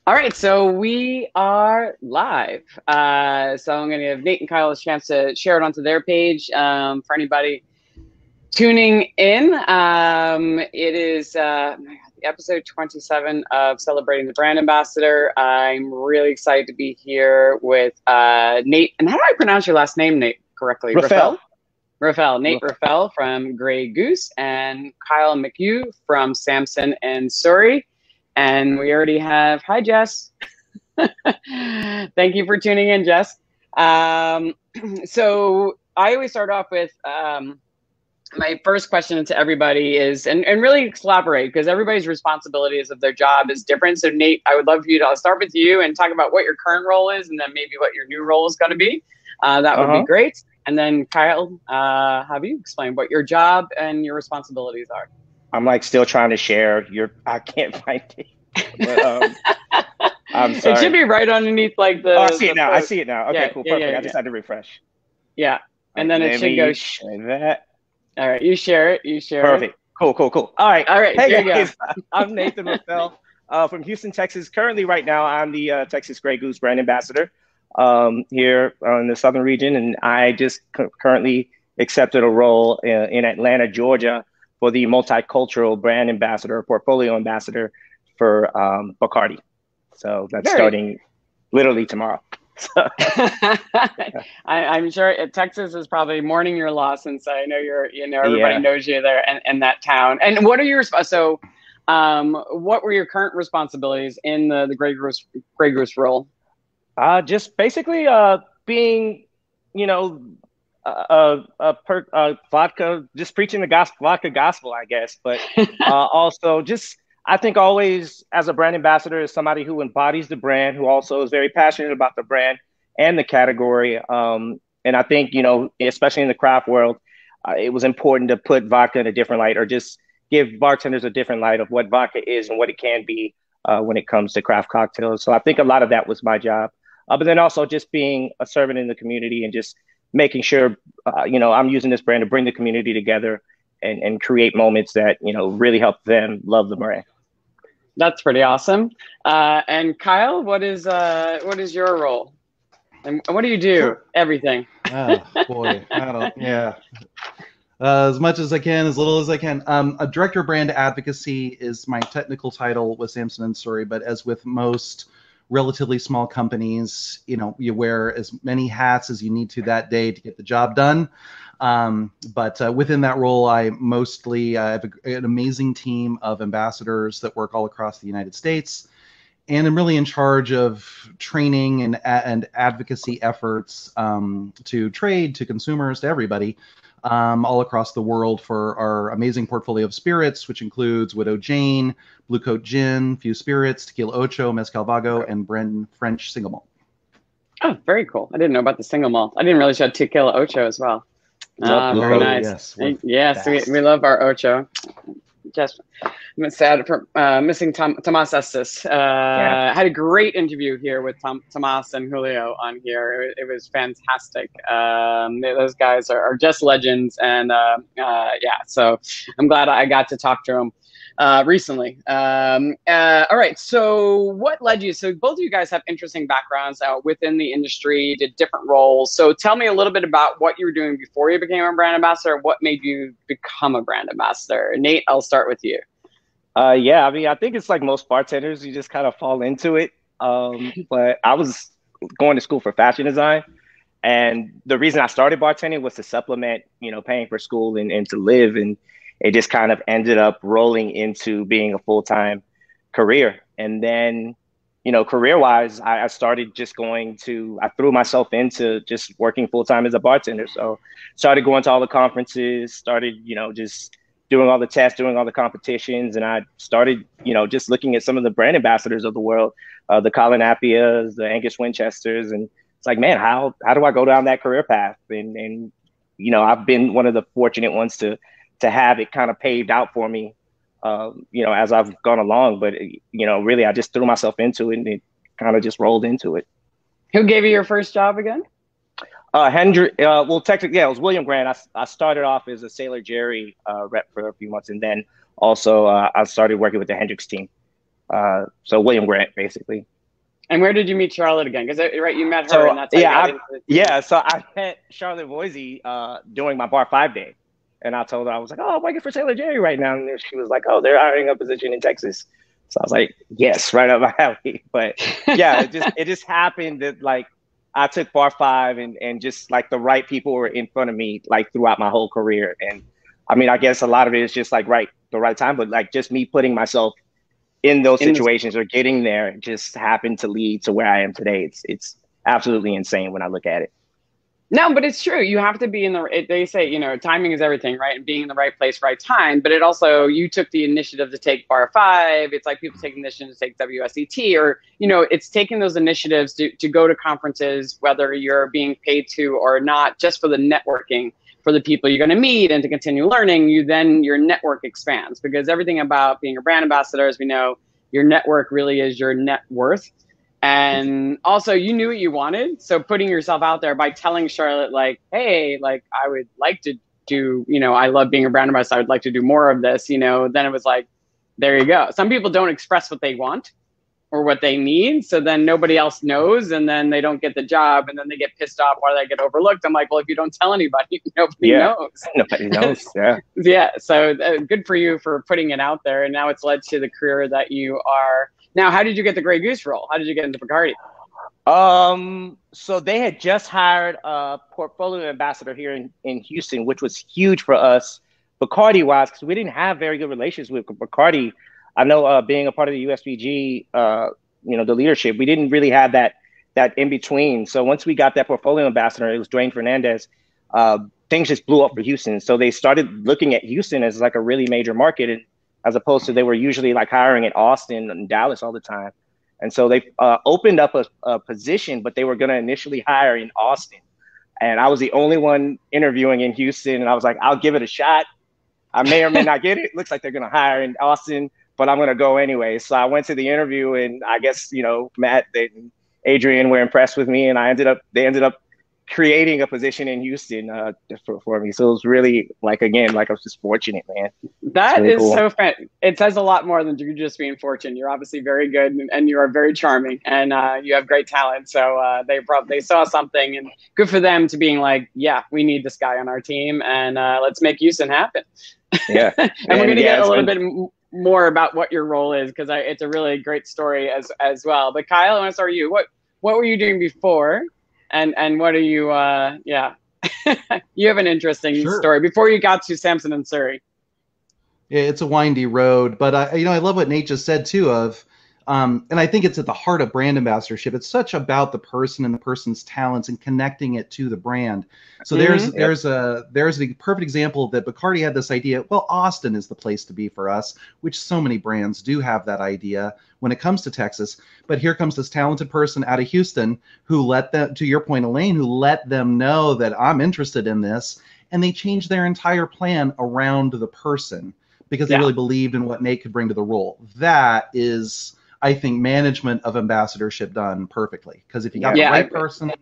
All right, so we are live. So I'm going to give Nate and Kyle a chance to share it onto their page for anybody tuning in. It is episode 27 of Celebrating the Brand Ambassador. I'm really excited to be here with Nate. And how do I pronounce your last name, Nate, correctly? Reffell. Reffell. Nate Reffell. Reffell from Goose, and Kyle McHUGH from Samson and Surrey. And we already have, hi, Jess. Thank you for tuning in, Jess. So I always start off with my first question to everybody is, and really collaborate, because everybody's responsibilities of their job is different. So Nate, I would love for you to, I'll start with you and talk about what your current role is, and then maybe what your new role is going to be. That would be Uh-huh. great. And then Kyle, have you explain what your job and your responsibilities are? I'm like still trying to share your. I can't find it, but I'm It should sorry. be right underneath like Oh, I see it the now. I post. see it now. Okay, Yeah, cool, yeah, perfect. yeah, I yeah. just had to refresh. Yeah. All And right, then it let should go. me share that. All right, you share it. You share it. Perfect. Cool, cool, cool. All right. All right, there Hey you go. guys, I'm Nathan Reffell from Houston, Texas. Currently, right now, I'm the Texas Grey Goose brand ambassador here in the southern region, and I just currently accepted a role in Atlanta, Georgia, for the multicultural brand ambassador, portfolio ambassador for Bacardi. So that's Very. starting literally tomorrow. I'm sure Texas is probably mourning your loss, since I know everybody Yeah. knows you there in that town. And what are your what were your current responsibilities in the Grey Goose role? Just basically being, you know, vodka, just preaching the gospel, vodka gospel, I guess. But also just, I think always as a brand ambassador is somebody who embodies the brand, who also is very passionate about the brand and the category. And I think, especially in the craft world, it was important to put vodka in a different light, or just give bartenders a different light of what vodka is and what it can be when it comes to craft cocktails. So I think a lot of that was my job. But then also just being a servant in the community and just making sure, I'm using this brand to bring the community together and create moments that, really help them love the brand. That's pretty awesome. And Kyle, what is your role? And what do you do? Sure. Everything. Oh boy, I don't. Yeah, as much as I can, as little as I can. A director of brand advocacy is my technical title with Samson and Surrey, but as with most relatively small companies, you wear as many hats as you need to that day to get the job done. But within that role, I mostly have an amazing team of ambassadors that work all across the United States. And I'm really in charge of training and advocacy efforts to trade, to consumers, to everybody all across the world for our amazing portfolio of spirits, which includes Widow Jane, Blue Coat Gin, Few Spirits, Tequila Ocho, Mezcal Vago, and Bren French Single Malt. Oh, very cool. I didn't know about the single malt. I didn't realize you had tequila ocho as well. Love Blue Very Coat. nice. Yes, we're Yes, fast. we love our ocho. Just I'm sad for missing Tomas Estes. Yeah. Had a great interview here with Tomas and Julio on here. It was fantastic. Those guys are just legends, and yeah, so I'm glad I got to talk to them recently. All right, so what led you? So both of you guys have interesting backgrounds within the industry, did different roles. So tell me a little bit about what you were doing before you became a brand ambassador. What made you become a brand ambassador? Nate, I'll start with you. Yeah, I mean, I think it's like most bartenders, you just kind of fall into it. But I was going to school for fashion design. And the reason I started bartending was to supplement, paying for school and to live. And it just kind of ended up rolling into being a full-time career. And then, career-wise, I started just I threw myself into just working full-time as a bartender. So started going to all the conferences, started, just doing all the tests, doing all the competitions. And I started, just looking at some of the brand ambassadors of the world, the Colin Appiahs, the Angus Winchesters. And it's like, man, how do I go down that career path? And I've been one of the fortunate ones to have it kind of paved out for me, as I've gone along. But really, I just threw myself into it, and it kind of just rolled into it. Who gave you your first job again? Well, technically, yeah, it was William Grant. I started off as a Sailor Jerry rep for a few months, and then also I started working with the Hendrix team. So William Grant, basically. And where did you meet Charlotte again? Because right, you met her, So and that's how you got into yeah, so I met Charlotte Voisey during my Bar 5 day. And I told her, I was like, oh, I'm working for Taylor Jerry right now. And she was like, oh, they're hiring a position in Texas. So I was like, yes, right up my alley. But yeah, it just happened that like I took Bar 5 and just like the right people were in front of me like throughout my whole career. And I mean, I guess a lot of it is just like the right time, but like just me putting myself in those situations or getting there just happened to lead to where I am today. It's absolutely insane when I look at it. No, but it's true. You have to be in they say, you know, timing is everything, right? And being in the right place, right time. But it also, you took the initiative to take Bar 5. It's like people take the initiative to take WSET, or, you know, it's taking those initiatives to go to conferences, whether you're being paid to or not, just for the networking, for the people you're going to meet and to continue learning. Your network expands, because everything about being a brand ambassador, as we know, your network really is your net worth. And also, you knew what you wanted. So putting yourself out there by telling Charlotte, like, hey, like, I would like to do, you know, I love being a brand ambassador. I would like to do more of this, you know, then it was like, there you go. Some people don't express what they want or what they need. So then nobody else knows, and then they don't get the job, and then they get pissed off why they get overlooked. I'm like, well, if you don't tell anybody, nobody knows. Nobody knows. Yeah. Yeah. So good for you for putting it out there. And now it's led to the career that you are. Now, how did you get the Grey Goose role? How did you get into Bacardi? So they had just hired a portfolio ambassador here in Houston, which was huge for us, Bacardi wise, because we didn't have very good relations with Bacardi. I know, being a part of the USBG, you know, the leadership, we didn't really have that in between. So once we got that portfolio ambassador, it was Dwayne Fernandez. Things just blew up for Houston. So they started looking at Houston as like a really major market, and as opposed to they were usually like hiring at Austin and Dallas all the time. And so they opened up a position, but they were going to initially hire in Austin. And I was the only one interviewing in Houston. And I was like, I'll give it a shot. I may or may not get it. Looks like they're going to hire in Austin, but I'm going to go anyway. So I went to the interview, and I guess, you know, Matt and Adrian were impressed with me, and they ended up creating a position in Houston for me. So it was really like, again, like I was just fortunate, man. That really is cool. So fun. It says a lot more than you just being fortunate. You're obviously very good, and you are very charming, and you have great talent. So they saw something, and good for them to being like, yeah, we need this guy on our team, and let's make Houston happen. Yeah. And we're going to get a little bit more about what your role is, because it's a really great story as well. But Kyle, I want to start with you. What were you doing before? And what are you, yeah, you have an interesting story before you got to Samson and Surrey. Yeah, it's a windy road, but you know, I love what Nate just said too and I think it's at the heart of brand ambassadorship. It's such about the person and the person's talents and connecting it to the brand. So there's the perfect example that Bacardi had this idea, well, Austin is the place to be for us, which so many brands do have that idea when it comes to Texas. But here comes this talented person out of Houston who let them, to your point, Elaine, who let them know that I'm interested in this. And they changed their entire plan around the person because they really believed in what Nate could bring to the role. That is, I think, management of ambassadorship done perfectly. Because if you got the right person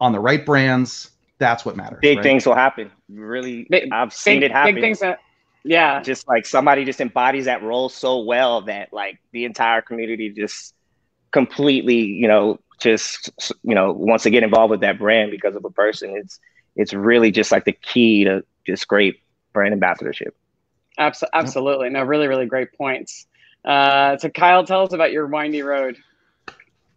on the right brands, that's what matters. Big things will happen. Really, I've seen it happen. Big things just like somebody just embodies that role so well that like the entire community just completely, you know, just, you know, wants to get involved with that brand because of a person. It's really just like the key to just great brand ambassadorship. Absolutely. No, really, really great points. So Kyle, tell us about your windy road.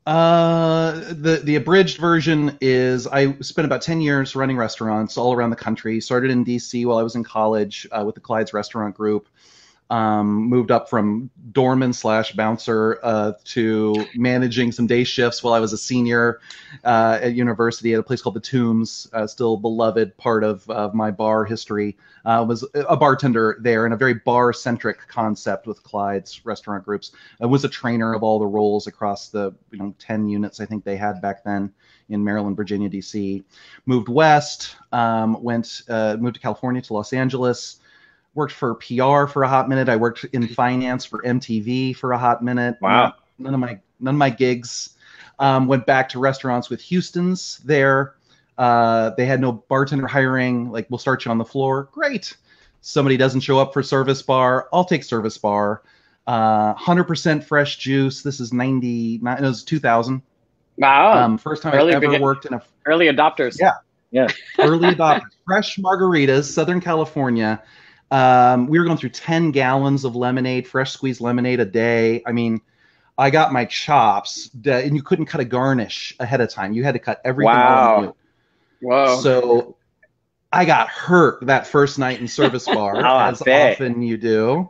The abridged version is I spent about 10 years running restaurants all around the country. Started in DC while I was in college with the Clyde's Restaurant Group. Moved up from doorman / bouncer to managing some day shifts while I was a senior at university at a place called the Tombs, still beloved part of my bar history. Was a bartender there in a very bar-centric concept with Clyde's Restaurant Groups. I was a trainer of all the roles across the 10 units I think they had back then in Maryland, Virginia, DC. Moved west, moved to California, to Los Angeles. Worked for PR for a hot minute. I worked in finance for MTV for a hot minute. Wow. None of my gigs. Went back to restaurants with Houston's there. They had no bartender hiring. Like, we'll start you on the floor. Great. Somebody doesn't show up for service bar. I'll take service bar. 100% fresh juice. This is 99. It was 2000. Wow. First time I ever worked in a early adopters. Yeah. Early adopters. Fresh margaritas, Southern California. We were going through 10 gallons of lemonade, fresh squeezed lemonade a day. I mean, I got my chops, and you couldn't cut a garnish ahead of time. You had to cut everything all new. Whoa. So I got hurt that first night in service bar, as often you do.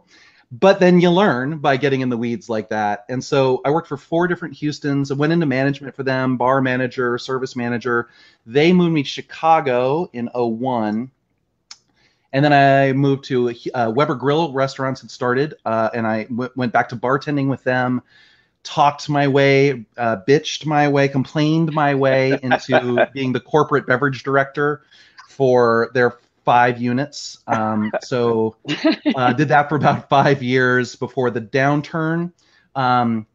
But then you learn by getting in the weeds like that. And so I worked for 4 different Houstons. I went into management for them, bar manager, service manager. They moved me to Chicago in 2001. And then I moved to Weber Grill Restaurants had started, and I went back to bartending with them, talked my way, bitched my way, complained my way into being the corporate beverage director for their 5 units. So did that for about 5 years before the downturn. And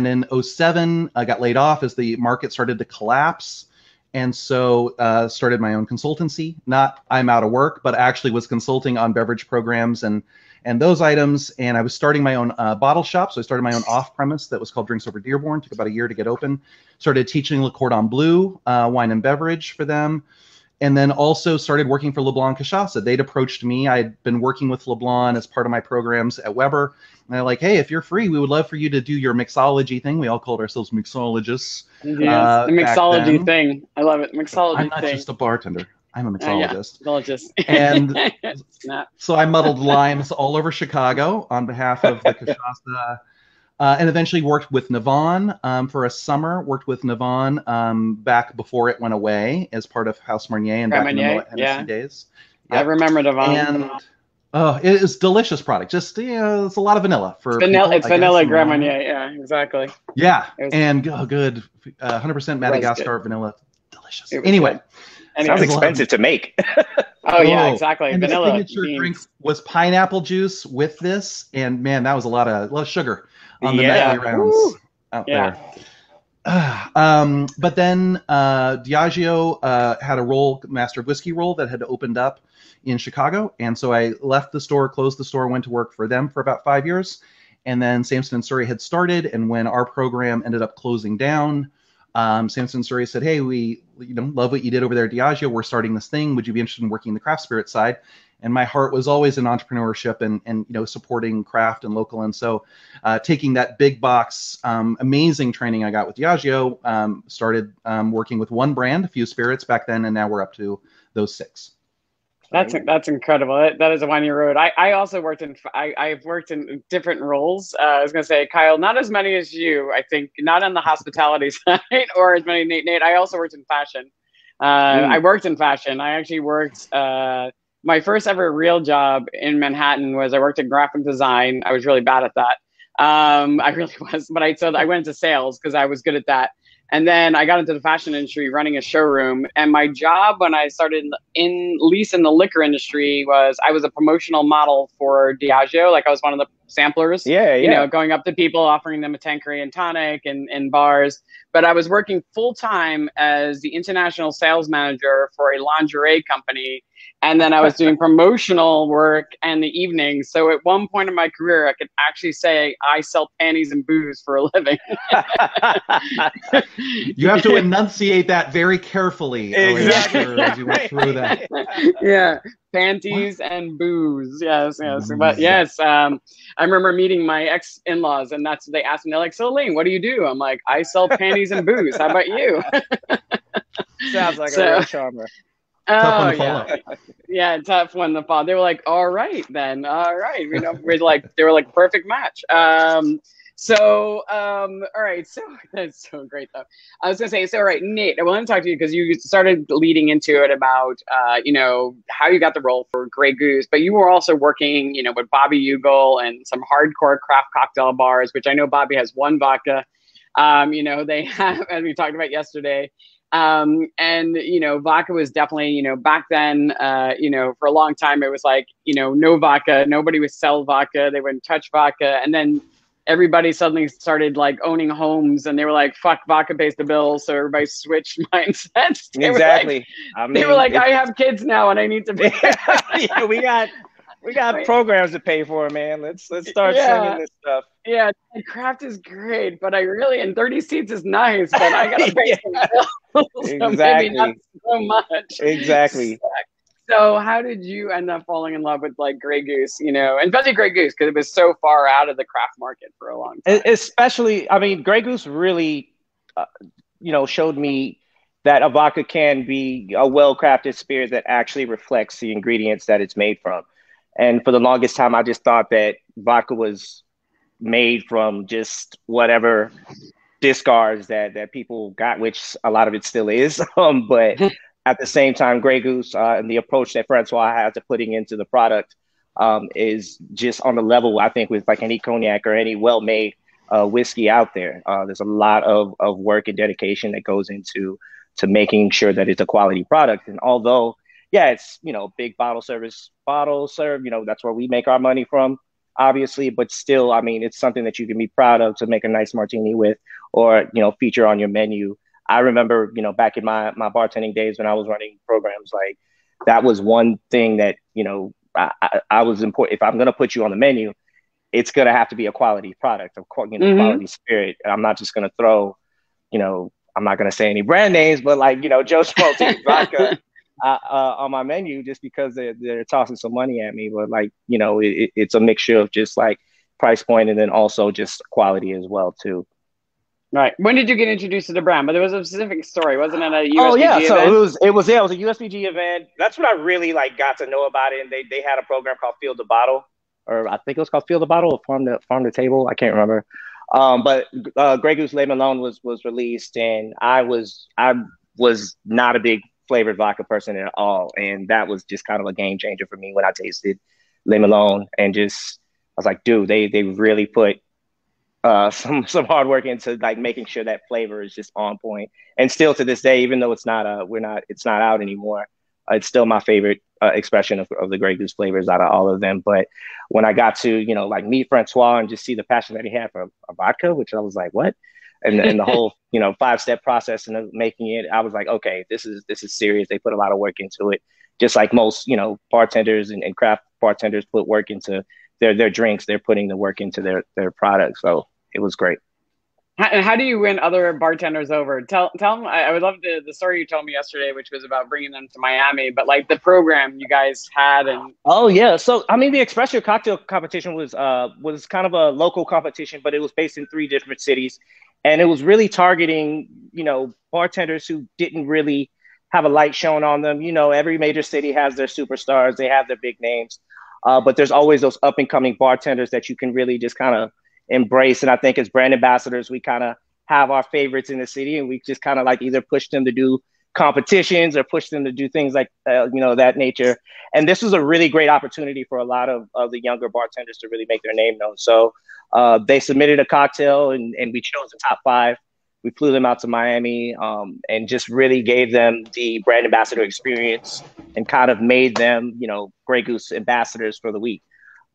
in 2007, I got laid off as the market started to collapse. And so started my own consultancy. Not I'm out of work, but actually was consulting on beverage programs and those items. And I was starting my own bottle shop. So I started my own off-premise that was called Drinks Over Dearborn. Took about a year to get open. Started teaching Le Cordon Bleu, wine and beverage for them. And then also started working for LeBlanc Cachaça. They'd approached me. I'd been working with LeBlanc as part of my programs at Weber. And they're like, hey, if you're free, we would love for you to do your mixology thing. We all called ourselves mixologists. Yes, the mixology thing. I love it. Mixology I'm not just a bartender. I'm a mixologist. Mixologist. And so I muddled limes all over Chicago on behalf of the Cachaça. And eventually worked with Navon for a summer, worked with Navon back before it went away as part of House Marnier and back in the Moet Hennessy days. Yep. I remember Navon. And it is delicious product. Just, it's a lot of vanilla. It's vanilla Grand Marnier. Yeah, exactly. Yeah, and good. 100% Madagascar vanilla. Delicious. Anyway. Sounds expensive to make. Oh, yeah, exactly. And vanilla. The signature drink was pineapple juice with this. And, man, that was a lot of sugar on the nightly rounds out there. But then Diageo had a master whiskey role that had opened up in Chicago. And so I left the store, closed the store, went to work for them for about 5 years. And then Samson and Surrey had started. And when our program ended up closing down, Samson and Surrey said, hey, we love what you did over there at Diageo. We're starting this thing. Would you be interested in working the craft spirit side? And my heart was always in entrepreneurship and supporting craft and local. And so taking that big box, amazing training I got with Diageo, started working with one brand, a few spirits back then, and now we're up to those 6. That's incredible. That is a winding road. I also worked I've worked in different roles. I was going to say, Kyle, not as many as you, I think, not on the hospitality side or as many Nate. I also worked in fashion. I worked in fashion. I actually worked, my first ever real job in Manhattan was I worked in graphic design. I was really bad at that. I really was, but I went into sales because I was good at that. And then I got into the fashion industry running a showroom. And my job when I started in the liquor industry was I was a promotional model for Diageo. Like I was one of the samplers, going up to people, offering them a Tanqueray and tonic in bars. But I was working full time as the international sales manager for a lingerie company. And then I was doing promotional work in the evenings. So at one point in my career, I could actually say I sell panties and booze for a living. You have to enunciate that very carefully. Exactly. As you went through that. Yeah. Panties and booze. Yes. But yes, I remember meeting my ex-in-laws and that's what they asked me. They're like, so Elaine, what do you do? I'm like, I sell panties and booze. How about you? Sounds like a real charmer. Tough one to follow. Yeah, tough one to follow. They were like, all right, then. All right. They were like perfect match. All right. So that's so great though. I was gonna say, all right, Nate, I want to talk to you because you started leading into it about, how you got the role for Grey Goose, but you were also working, with Bobby Ugle and some hardcore craft cocktail bars, which I know Bobby has one vodka. They have, as we talked about yesterday. Vodka was definitely, back then, for a long time, it was like, no vodka, nobody would sell vodka. They wouldn't touch vodka. And then everybody suddenly started like owning homes and they were like, fuck, vodka pays the bills. So everybody switched mindsets. They were like, I have kids now and I need to be. We We got programs to pay for, man. Let's start slinging this stuff. Yeah, craft is great, but I really, and 30 seats is nice, but I gotta pay some bills, so maybe not so much. Exactly. So how did you end up falling in love with like Grey Goose, and especially Grey Goose, because it was so far out of the craft market for a long time? Especially, I mean, Grey Goose really, showed me that a vodka can be a well-crafted spirit that actually reflects the ingredients that it's made from. And for the longest time, I just thought that vodka was made from just whatever discards that people got, which a lot of it still is. But at the same time, Grey Goose and the approach that Francois has to putting into the product is just on the level, I think, with like any cognac or any well-made whiskey out there. There's a lot of work and dedication that goes into making sure that it's a quality product. And although, yeah, it's, big bottle serve, that's where we make our money from, obviously, but still, I mean, it's something that you can be proud of to make a nice martini with, or, feature on your menu. I remember, back in my bartending days when I was running programs, like that was one thing that, I was important. If I'm going to put you on the menu, it's going to have to be a quality product, quality spirit. I'm not just going to throw, I'm not going to say any brand names, but like, Joe Schmo vodka on my menu just because they're tossing some money at me. But like, it's a mixture of just like price point and then also just quality as well too. Right. When did you get introduced to the brand? But there was a specific story, wasn't it? A USBG event? So it was a USBG event. That's when I really like got to know about it. And they had a program called Field the Bottle, or I think it was called Field the Bottle or Farm the Table. I can't remember. But Grey Goose Le Melon was released, and I was not a big flavored vodka person at all, and that was just kind of a game changer for me when I tasted Le Melon, and just I was like, dude, they really put some hard work into like making sure that flavor is just on point. And still to this day, even though it's not out anymore, it's still my favorite expression of the Grey Goose flavors out of all of them. But when I got to, like meet Francois and just see the passion that he had for a vodka, which I was like, what? And the whole, 5-step process and making it, I was like, okay, this is serious. They put a lot of work into it. Just like most, bartenders and craft bartenders put work into their drinks, they're putting the work into their products. So it was great. How do you win other bartenders over? Tell them. I would love the story you told me yesterday, which was about bringing them to Miami, but like the program you guys had. And oh yeah, so I mean the Espresso Cocktail competition was kind of a local competition, but it was based in 3 different cities, and it was really targeting bartenders who didn't really have a light shown on them. Every major city has their superstars, they have their big names, but there's always those up and coming bartenders that you can really just kind of embrace. And I think as brand ambassadors, we kind of have our favorites in the city, and we just kind of like either push them to do competitions or push them to do things like that nature. And this was a really great opportunity for a lot of the younger bartenders to really make their name known. So they submitted a cocktail, and we chose the top 5. We flew them out to Miami and just really gave them the brand ambassador experience and kind of made them Grey Goose ambassadors for the week.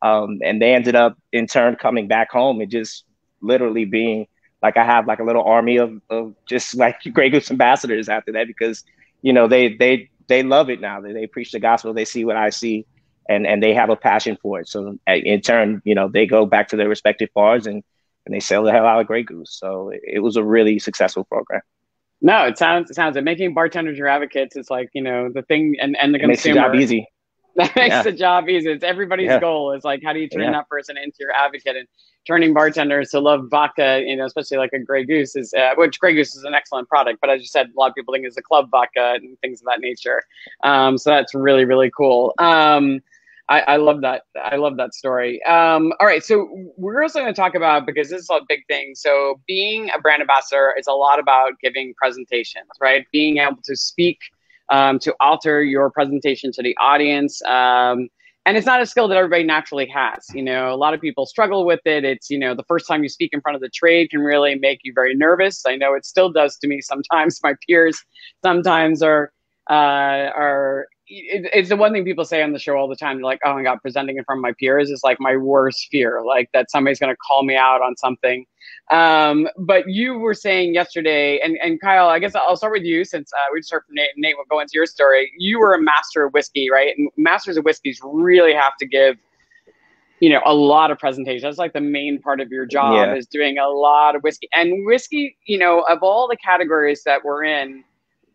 And they ended up in turn coming back home and just literally being like, I have like a little army of just like Grey Goose ambassadors after that, because, they love it now. They preach the gospel. They see what I see, and they have a passion for it. So in turn, they go back to their respective bars and they sell the hell out of Grey Goose. So it was a really successful program. No, it sounds like making bartenders your advocates is like, the thing, and the consumer. Makes the job easy. That makes the job easy. It's everybody's goal is like, how do you turn that person into your advocate? And turning bartenders to love vodka, especially like a Grey Goose is, which Grey Goose is an excellent product, but as you said, a lot of people think it's a club vodka and things of that nature. So that's really, really cool. I love that. I love that story. All right. So we're also going to talk about, because this is a big thing. So being a brand ambassador is a lot about giving presentations, right? Being able to speak, to alter your presentation to the audience. And it's not a skill that everybody naturally has. A lot of people struggle with it. It's, the first time you speak in front of the trade can really make you very nervous. I know it still does to me sometimes. My peers sometimes are it's the one thing people say on the show all the time. They're like, oh my God, presenting in front of my peers is like my worst fear, like that somebody's going to call me out on something. But you were saying yesterday, and Kyle, I guess I'll start with you since we just heard from Nate. Nate, will go into your story. You were a master of whiskey, right? And masters of whiskeys really have to give, a lot of presentations. That's like the main part of your job is doing a lot of whiskey. And whiskey, of all the categories that we're in,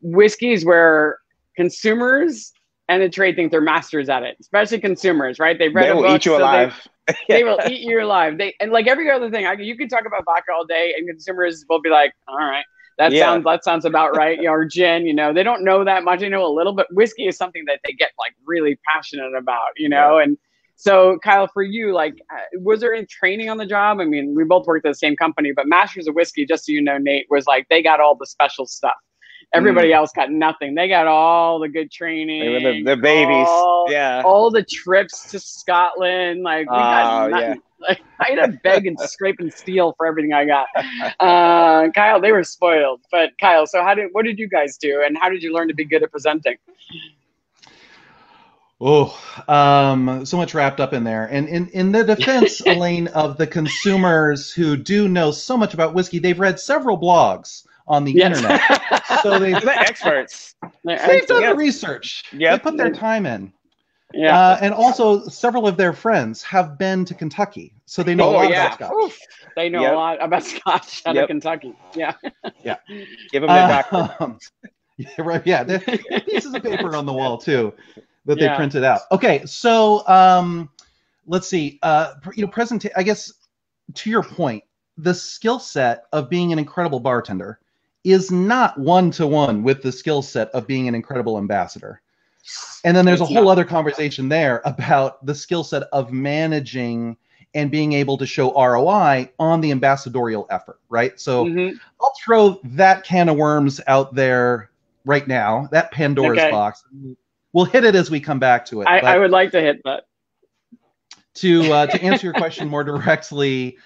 whiskey is where consumers and the trade think they're masters at it, especially consumers, right? They've read a book. They will eat you alive. They will eat you alive. And like every other thing, you can talk about vodka all day, and consumers will be like, "All right, that sounds about right." Or gin, they don't know that much. They know a little, but whiskey is something that they get like really passionate about, And so, Kyle, for you, like, was there any training on the job? I mean, we both worked at the same company, but Masters of Whiskey, just so you know, Nate, was like they got all the special stuff. Everybody else got nothing. They got all the good training. They were the babies. All the trips to Scotland. Like, we got nothing. Yeah. Like, I had to beg and scrape and steal for everything I got. Kyle, they were spoiled. But Kyle, so what did you guys do? And how did you learn to be good at presenting? Oh, so much wrapped up in there. And in the defense, Elaine, of the consumers who do know so much about whiskey, they've read several blogs on the internet. So they're experts. They've done the research. They put their time in. Yeah. And also several of their friends have been to Kentucky. So they know a lot about Scotch. Oof. They know a lot about Scotch out of Kentucky. Yeah. Give them their background. Pieces of paper on the wall too that they printed out. Okay, so let's see. I guess to your point, the skill set of being an incredible bartender is not one-to-one with the skill set of being an incredible ambassador. And then there's a whole other conversation there about the skill set of managing and being able to show ROI on the ambassadorial effort, right? So I'll throw that can of worms out there right now, that Pandora's box. We'll hit it as we come back to it. I would like to hit that. To answer your question more directly,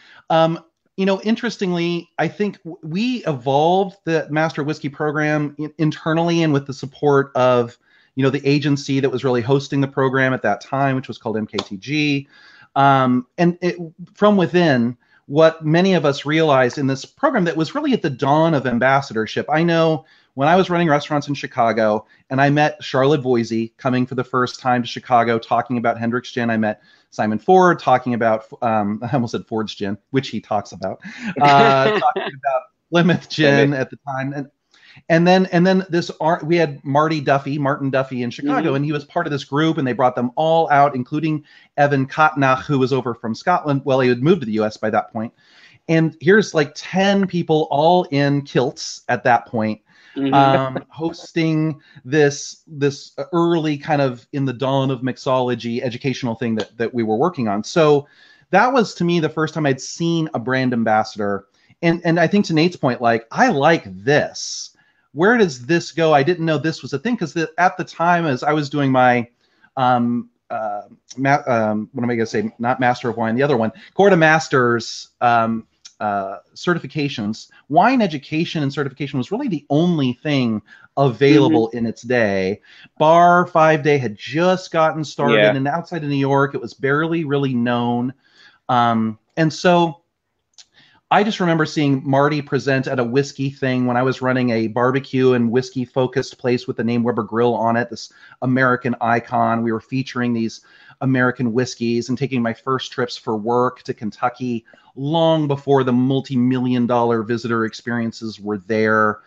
interestingly, I think we evolved the Master Whiskey program internally and with the support of, the agency that was really hosting the program at that time, which was called MKTG. From within, what many of us realized in this program that was really at the dawn of ambassadorship. I know when I was running restaurants in Chicago and I met Charlotte Voisey coming for the first time to Chicago talking about Hendrick's Gin, I met Simon Ford talking about, I almost said Ford's Gin, which he talks about, talking about Plymouth Gin at the time. And then we had Martin Duffy in Chicago, and he was part of this group, and they brought them all out, including Evan Cotnach, who was over from Scotland. Well, he had moved to the U.S. by that point. And here's like 10 people all in kilts at that point, hosting this early kind of in the dawn of mixology educational thing that we were working on. So that was, to me, the first time I'd seen a brand ambassador. And I think to Nate's point, like, I like this. Where does this go? I didn't know this was a thing because at the time, as I was doing my, what am I going to say? Not Master of Wine, the other one, Corda Masters certifications. Wine education and certification was really the only thing available in its day. Bar 5-day had just gotten started, and outside of New York, it was barely really known. And so I just remember seeing Marty present at a whiskey thing when I was running a barbecue and whiskey focused place with the name Weber Grill on it, this American icon. We were featuring these American whiskeys and taking my first trips for work to Kentucky long before the multi-million-dollar visitor experiences were there.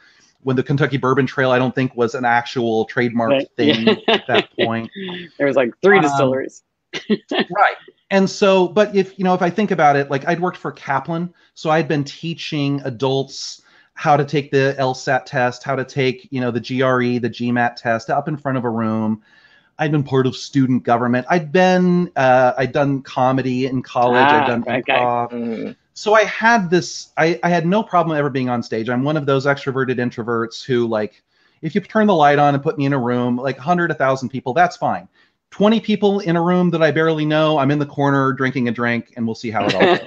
When the Kentucky Bourbon Trail, I don't think, was an actual trademarked thing at that point. There was like 3 distilleries. Right. And so, but if I think about it, like I'd worked for Kaplan, so I'd been teaching adults how to take the LSAT test, how to take, the GRE, the GMAT test up in front of a room. I'd been part of student government. I'd done comedy in college. I'd done improv. So I had this, I had no problem ever being on stage. I'm one of those extroverted introverts who, like, if you turn the light on and put me in a room, like 100, 1,000 people, that's fine. 20 people in a room that I barely know, I'm in the corner drinking a drink, and we'll see how it all goes.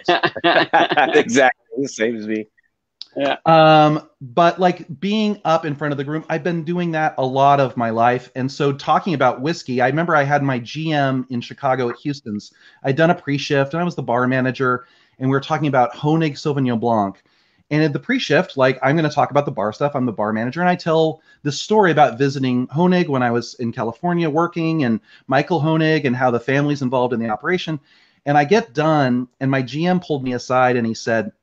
Exactly. The same as me. Yeah. But like being up in front of the group, I've been doing that a lot of my life. And so talking about whiskey, I remember I had my GM in Chicago at Houston's. I'd done a pre-shift and I was the bar manager, and we were talking about Honig Sauvignon Blanc. And at the pre-shift, like, I'm going to talk about the bar stuff. I'm the bar manager, and I tell this story about visiting Honig when I was in California working, and Michael Honig and how the family's involved in the operation. And I get done, and my GM pulled me aside and he said,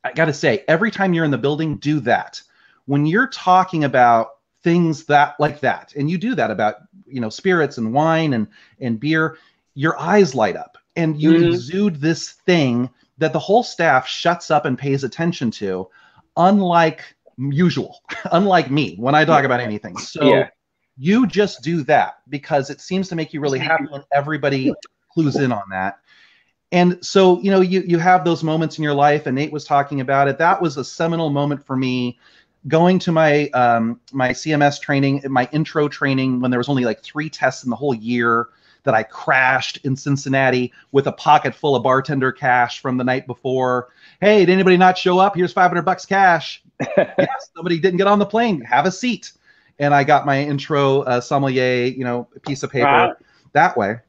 I got to say, every time you're in the building, do that. When you're talking about things that like that, and you do that about, you know, spirits and wine and beer, your eyes light up and you exude this thing that the whole staff shuts up and pays attention to, unlike usual, unlike me when I talk about anything. So you just do that because it seems to make you really happy, and everybody clues in on that. And so, you know, you have those moments in your life, and Nate was talking about it. That was a seminal moment for me, going to my my CMS training, my intro training, when there was only like 3 tests in the whole year, that I crashed in Cincinnati with a pocket full of bartender cash from the night before. Hey, did anybody not show up? Here's $500 cash. Yes, somebody didn't get on the plane. Have a seat. And I got my intro sommelier, you know, piece of paper that way.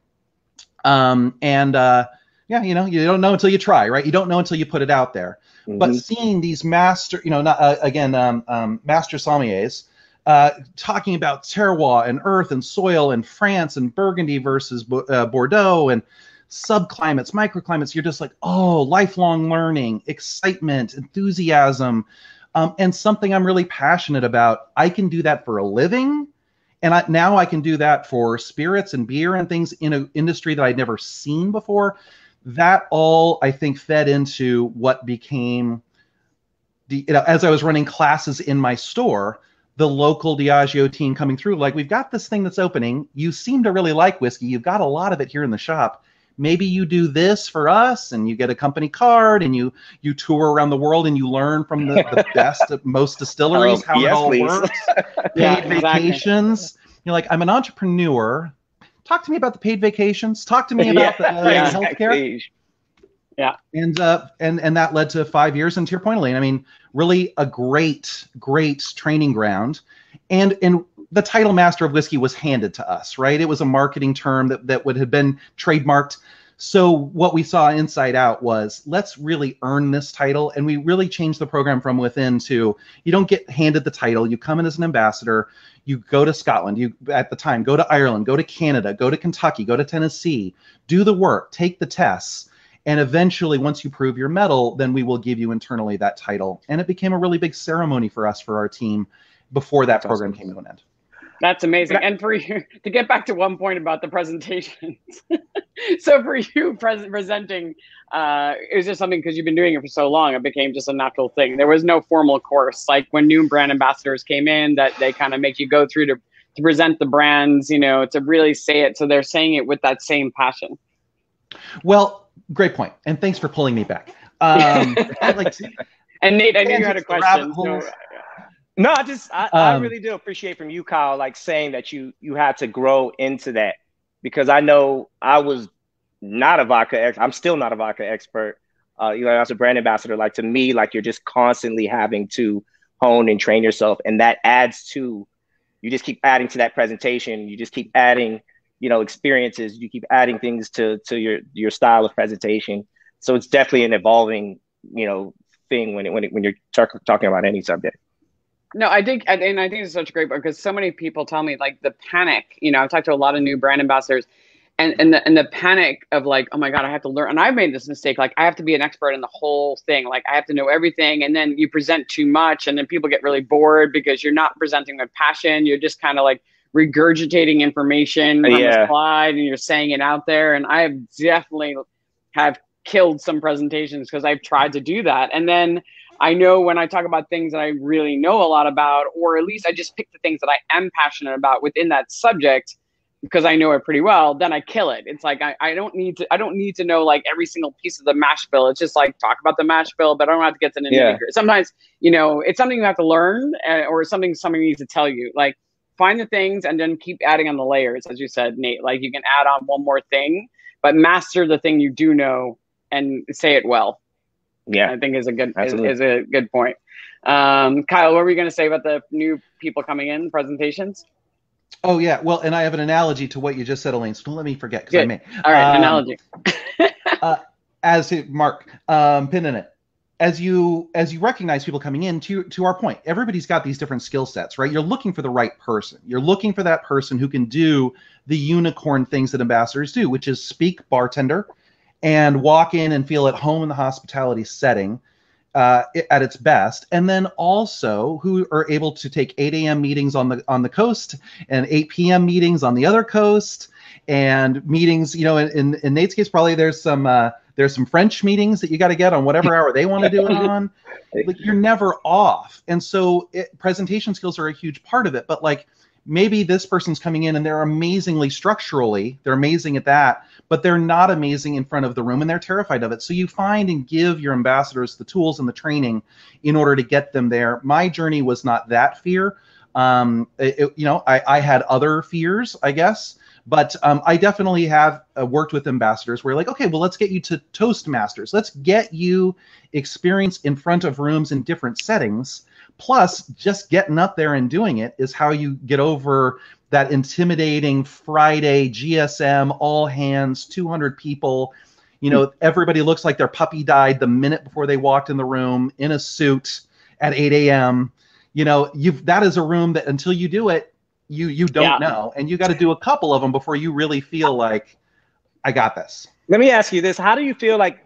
Yeah, you know, you don't know until you try, right? You don't know until you put it out there. But seeing these master, you know, master sommeliers talking about terroir and earth and soil and France and Burgundy versus Bordeaux and subclimates, microclimates, you're just like, oh, lifelong learning, excitement, enthusiasm, and something I'm really passionate about. I can do that for a living. And now I can do that for spirits and beer and things in an industry that I'd never seen before. That all, I think, fed into what became the, you know, as I was running classes in my store, the local Diageo team coming through, like, we've got this thing that's opening. You seem to really like whiskey. You've got a lot of it here in the shop. Maybe you do this for us, and you get a company card, and you tour around the world, and you learn from the best of most distilleries how it all works. Paid vacations. You're like, I'm an entrepreneur. Talk to me about the paid vacations. Talk to me about the healthcare. Yeah. And that led to 5 years. And to your point, Elaine, I mean, really a great training ground. And the title Master of Whiskey was handed to us, right? It was a marketing term that would have been trademarked. So what we saw inside out was, let's really earn this title. And we really changed the program from within to, you don't get handed the title. You come in as an ambassador. You go to Scotland. You, at the time, go to Ireland, go to Canada, go to Kentucky, go to Tennessee, do the work, take the tests. And eventually, once you prove your mettle, then we will give you internally that title. And it became a really big ceremony for us, for our team, before that program came to an end. That's amazing. And for you, to get back to one point about the presentations, so for you presenting, it was just something, because you've been doing it for so long, it became just a natural thing. There was no formal course. Like when new brand ambassadors came in, that they kind of make you go through to present the brands, you know, to really say it. So they're saying it with that same passion. Well, great point. And thanks for pulling me back. And Nate, I knew you had a question. No, I really do appreciate from you, Kyle, like saying that you had to grow into that, because I know I was not a vodka I'm still not a vodka expert. You know, as a brand ambassador, like, to me, like, you're just constantly having to hone and train yourself. And that adds to, you just keep adding to that presentation. You just keep adding, you know, experiences. You keep adding things to your style of presentation. So it's definitely an evolving, you know, thing when you're talking about any subject. No, I think it's such a great book, because so many people tell me, like, the panic, you know, I've talked to a lot of new brand ambassadors, and the panic of, like, oh my God, I have to learn. And I've made this mistake. Like, I have to be an expert in the whole thing. Like, I have to know everything. And then you present too much, and then people get really bored because you're not presenting with passion. You're just kind of like regurgitating information on the slide, and you're saying it out there. And I have definitely have killed some presentations because I've tried to do that. And then I know when I talk about things that I really know a lot about, or at least I just pick the things that I am passionate about within that subject, because I know it pretty well, then I kill it. It's like, I don't need to know, like, every single piece of the mash bill. It's just like, talk about the mash bill, but I don't have to get to the nitty-gritty. Sometimes, you know, it's something you have to learn, or something somebody needs to tell you. Like, find the things and then keep adding on the layers, as you said, Nate. Like, you can add on one more thing, but master the thing you do know and say it well. Yeah, I think is a good point. Kyle, what were you going to say about the new people coming in, presentations? Oh, yeah. Well, and I have an analogy to what you just said, Elaine, so don't let me forget, because I may. All right, analogy. Mark, pin in it. As you recognize people coming in, to our point, everybody's got these different skill sets, right? You're looking for the right person. You're looking for that person who can do the unicorn things that ambassadors do, which is speak bartender and walk in and feel at home in the hospitality setting at its best, and then also who are able to take 8 a.m. meetings on the coast and 8 p.m. meetings on the other coast, and meetings, in Nate's case, probably there's some French meetings that you got to get on whatever hour they want to do it on. Like, you're never off. And so presentation skills are a huge part of it. But like, maybe this person's coming in and they're amazingly structurally, they're amazing at that, but they're not amazing in front of the room and they're terrified of it. So you find and give your ambassadors the tools and the training in order to get them there. My journey was not that fear. I had other fears, I guess. But I definitely have worked with ambassadors where you're like, okay, well, let's get you to Toastmasters. Let's get you experience in front of rooms in different settings. Plus, just getting up there and doing it is how you get over that intimidating Friday GSM, all hands, 200 people. Everybody looks like their puppy died the minute before they walked in the room in a suit at 8 a.m. That is a room that until you do it, you don't know, and you got to do a couple of them before you really feel like, I got this. Let me ask you this: how do you feel like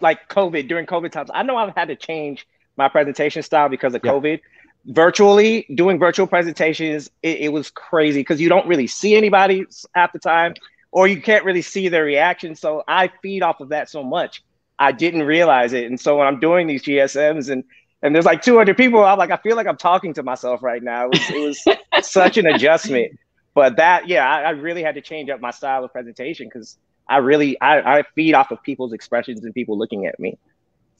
COVID, during COVID times? I know I've had to change my presentation style because of COVID. Virtually doing virtual presentations, it was crazy because you don't really see anybody half the time, or you can't really see their reaction. So I feed off of that so much. I didn't realize it, and so when I'm doing these GSMs and there's like 200 people, I'm like, I feel like I'm talking to myself right now. It was such an adjustment. But I really had to change up my style of presentation because I feed off of people's expressions and people looking at me.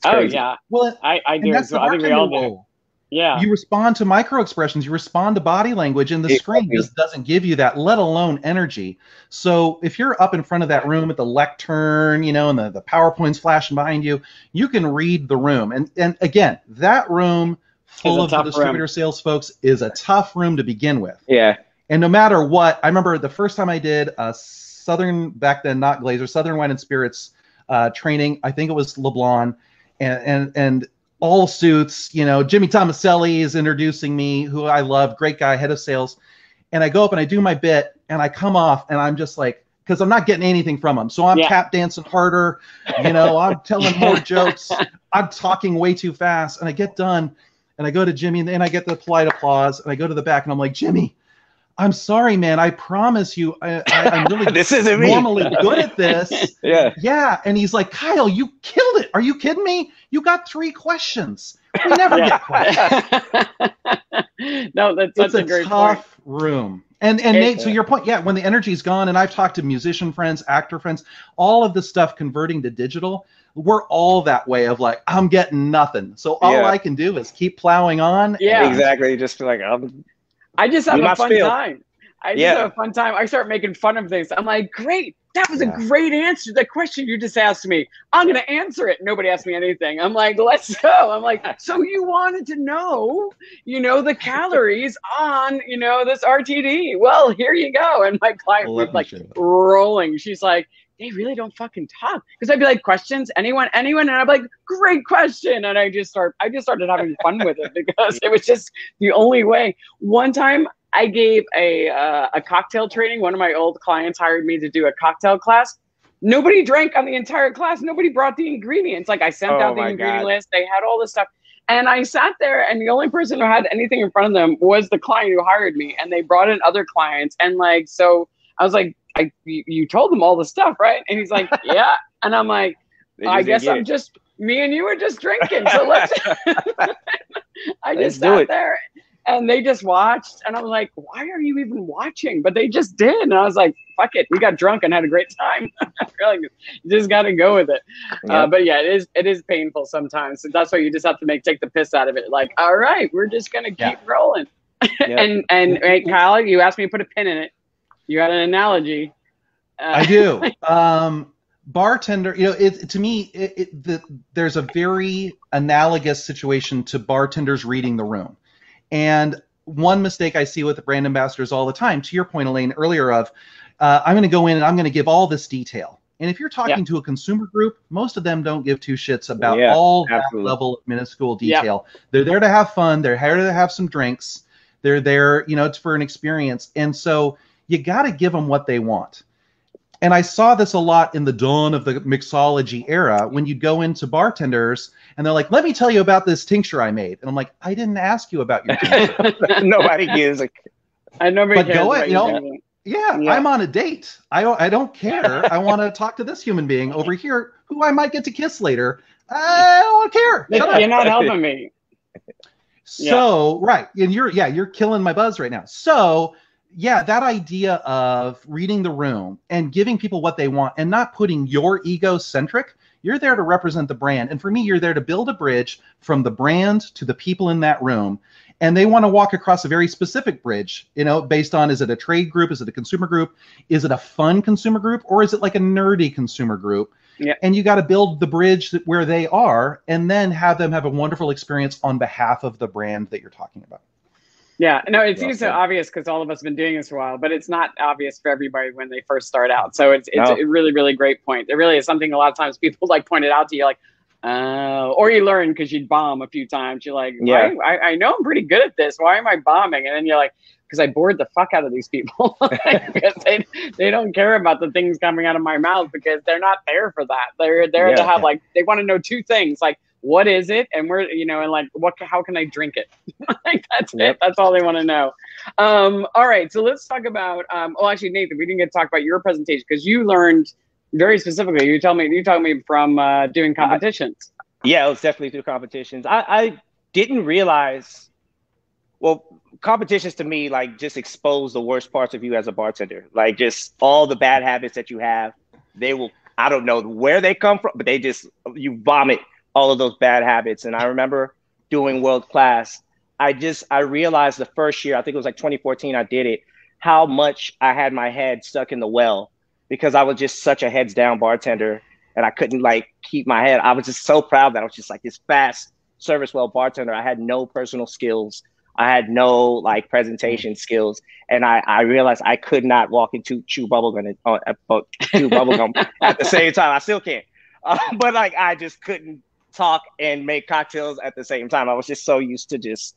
Oh, yeah. Well, I do. I think we all do. Yeah. You respond to micro expressions, you respond to body language, and the screen just doesn't give you that, let alone energy. So if you're up in front of that room at the lectern, and the PowerPoint's flashing behind you, you can read the room. And again, that room full of the distributor sales folks is a tough room to begin with. Yeah. And no matter what, I remember the first time I did a Southern, back then not Glazer, Southern Wine and Spirits training, I think it was LeBlanc, and all suits, Jimmy Tomaselli is introducing me, who I love, great guy, head of sales. And I go up and I do my bit and I come off and I'm just like, because I'm not getting anything from him. So I'm tap dancing harder, I'm telling more jokes. I'm talking way too fast. And I get done and I go to Jimmy and then I get the polite applause and I go to the back and I'm like, Jimmy, I'm sorry, man. I promise you, I'm really this isn't normally good at this. Yeah. And he's like, Kyle, you killed it. Are you kidding me? You got 3 questions. We never get questions. No, that's such a great tough room. And Nate, to your point, when the energy's gone, and I've talked to musician friends, actor friends, all of the stuff converting to digital, we're all that way of like, I'm getting nothing. So all I can do is keep plowing on. Yeah, exactly. Just feel like I just have a fun time. I start making fun of things. I'm like, great. That was a great answer. The question you just asked me, I'm going to answer it. Nobody asked me anything. I'm like, let's go. I'm like, so you wanted to know, the calories on, this RTD. Well, here you go. And my client was like rolling. She's like, they really don't fucking talk. Because I'd be like, questions, anyone? And I'm like, great question. And I just started having fun with it because it was just the only way. One time I gave a cocktail training. One of my old clients hired me to do a cocktail class. Nobody drank on the entire class. Nobody brought the ingredients. Like, I sent out the ingredient list. They had all this stuff. And I sat there, and the only person who had anything in front of them was the client who hired me. And they brought in other clients. And so I was like, you told them all the stuff, right? And he's like, yeah. And I'm like, I guess me and you were just drinking. So let's, I just sat there and they just watched. And I was like, why are you even watching? But they just did. And I was like, fuck it. We got drunk and had a great time. Really, you just got to go with it. But yeah, it is painful sometimes. So that's why you just have to take the piss out of it. Like, all right, we're just going to keep rolling. And Kyle, you asked me to put a pin in it. You had an analogy. I do. bartender, to me, there's a very analogous situation to bartenders reading the room. And one mistake I see with the brand ambassadors all the time, to your point, Elaine, earlier of, I'm going to go in and I'm going to give all this detail. And if you're talking to a consumer group, most of them don't give two shits about all that level of minuscule detail. They're there to have fun. They're here to have some drinks. They're there, it's for an experience. And so you got to give them what they want. And I saw this a lot in the dawn of the mixology era when you'd go into bartenders and they're like, let me tell you about this tincture I made. And I'm like, I didn't ask you about your tincture. Nobody gives a... I nobody but go ahead, I'm on a date. I don't care. I want to talk to this human being over here who I might get to kiss later. I don't care. You're not helping me. So, right. And you're killing my buzz right now. So, yeah, that idea of reading the room and giving people what they want and not putting your ego centric. You're there to represent the brand. And for me, you're there to build a bridge from the brand to the people in that room. And they want to walk across a very specific bridge, based on, is it a trade group? Is it a consumer group? Is it a fun consumer group? Or is it like a nerdy consumer group? Yeah. And you got to build the bridge where they are and then have them have a wonderful experience on behalf of the brand that you're talking about. Yeah, no, it seems so obvious because all of us have been doing this for a while, but it's not obvious for everybody when they first start out. So it's a really, really great point. It really is something a lot of times people point it out to you, like, or you learn because you bomb a few times. You're like, I know I'm pretty good at this. Why am I bombing? And then you're like, because I bored the fuck out of these people because they don't care about the things coming out of my mouth because they're not there for that. They're there to have they want to know two things, like, what is it? And where, and like, how can I drink it? That's it. That's all they want to know. All right. So let's talk about, actually, Nathan, we didn't get to talk about your presentation because you learned very specifically. You told me from doing competitions. Yeah, it was definitely through competitions. I didn't realize, competitions to me, just expose the worst parts of you as a bartender. Like just all the bad habits that you have, I don't know where they come from, but you vomit all of those bad habits. And I remember doing world class. I realized the first year, I think it was 2014, I did it, how much I had my head stuck in the well because I was just such a heads down bartender and I couldn't keep my head. I was just so proud that I was just this fast service well bartender. I had no personal skills. I had no presentation skills. And I realized I could not walk into chew bubblegum at the same time. I still can't. But I just couldn't talk and make cocktails at the same time. I was just so used to just,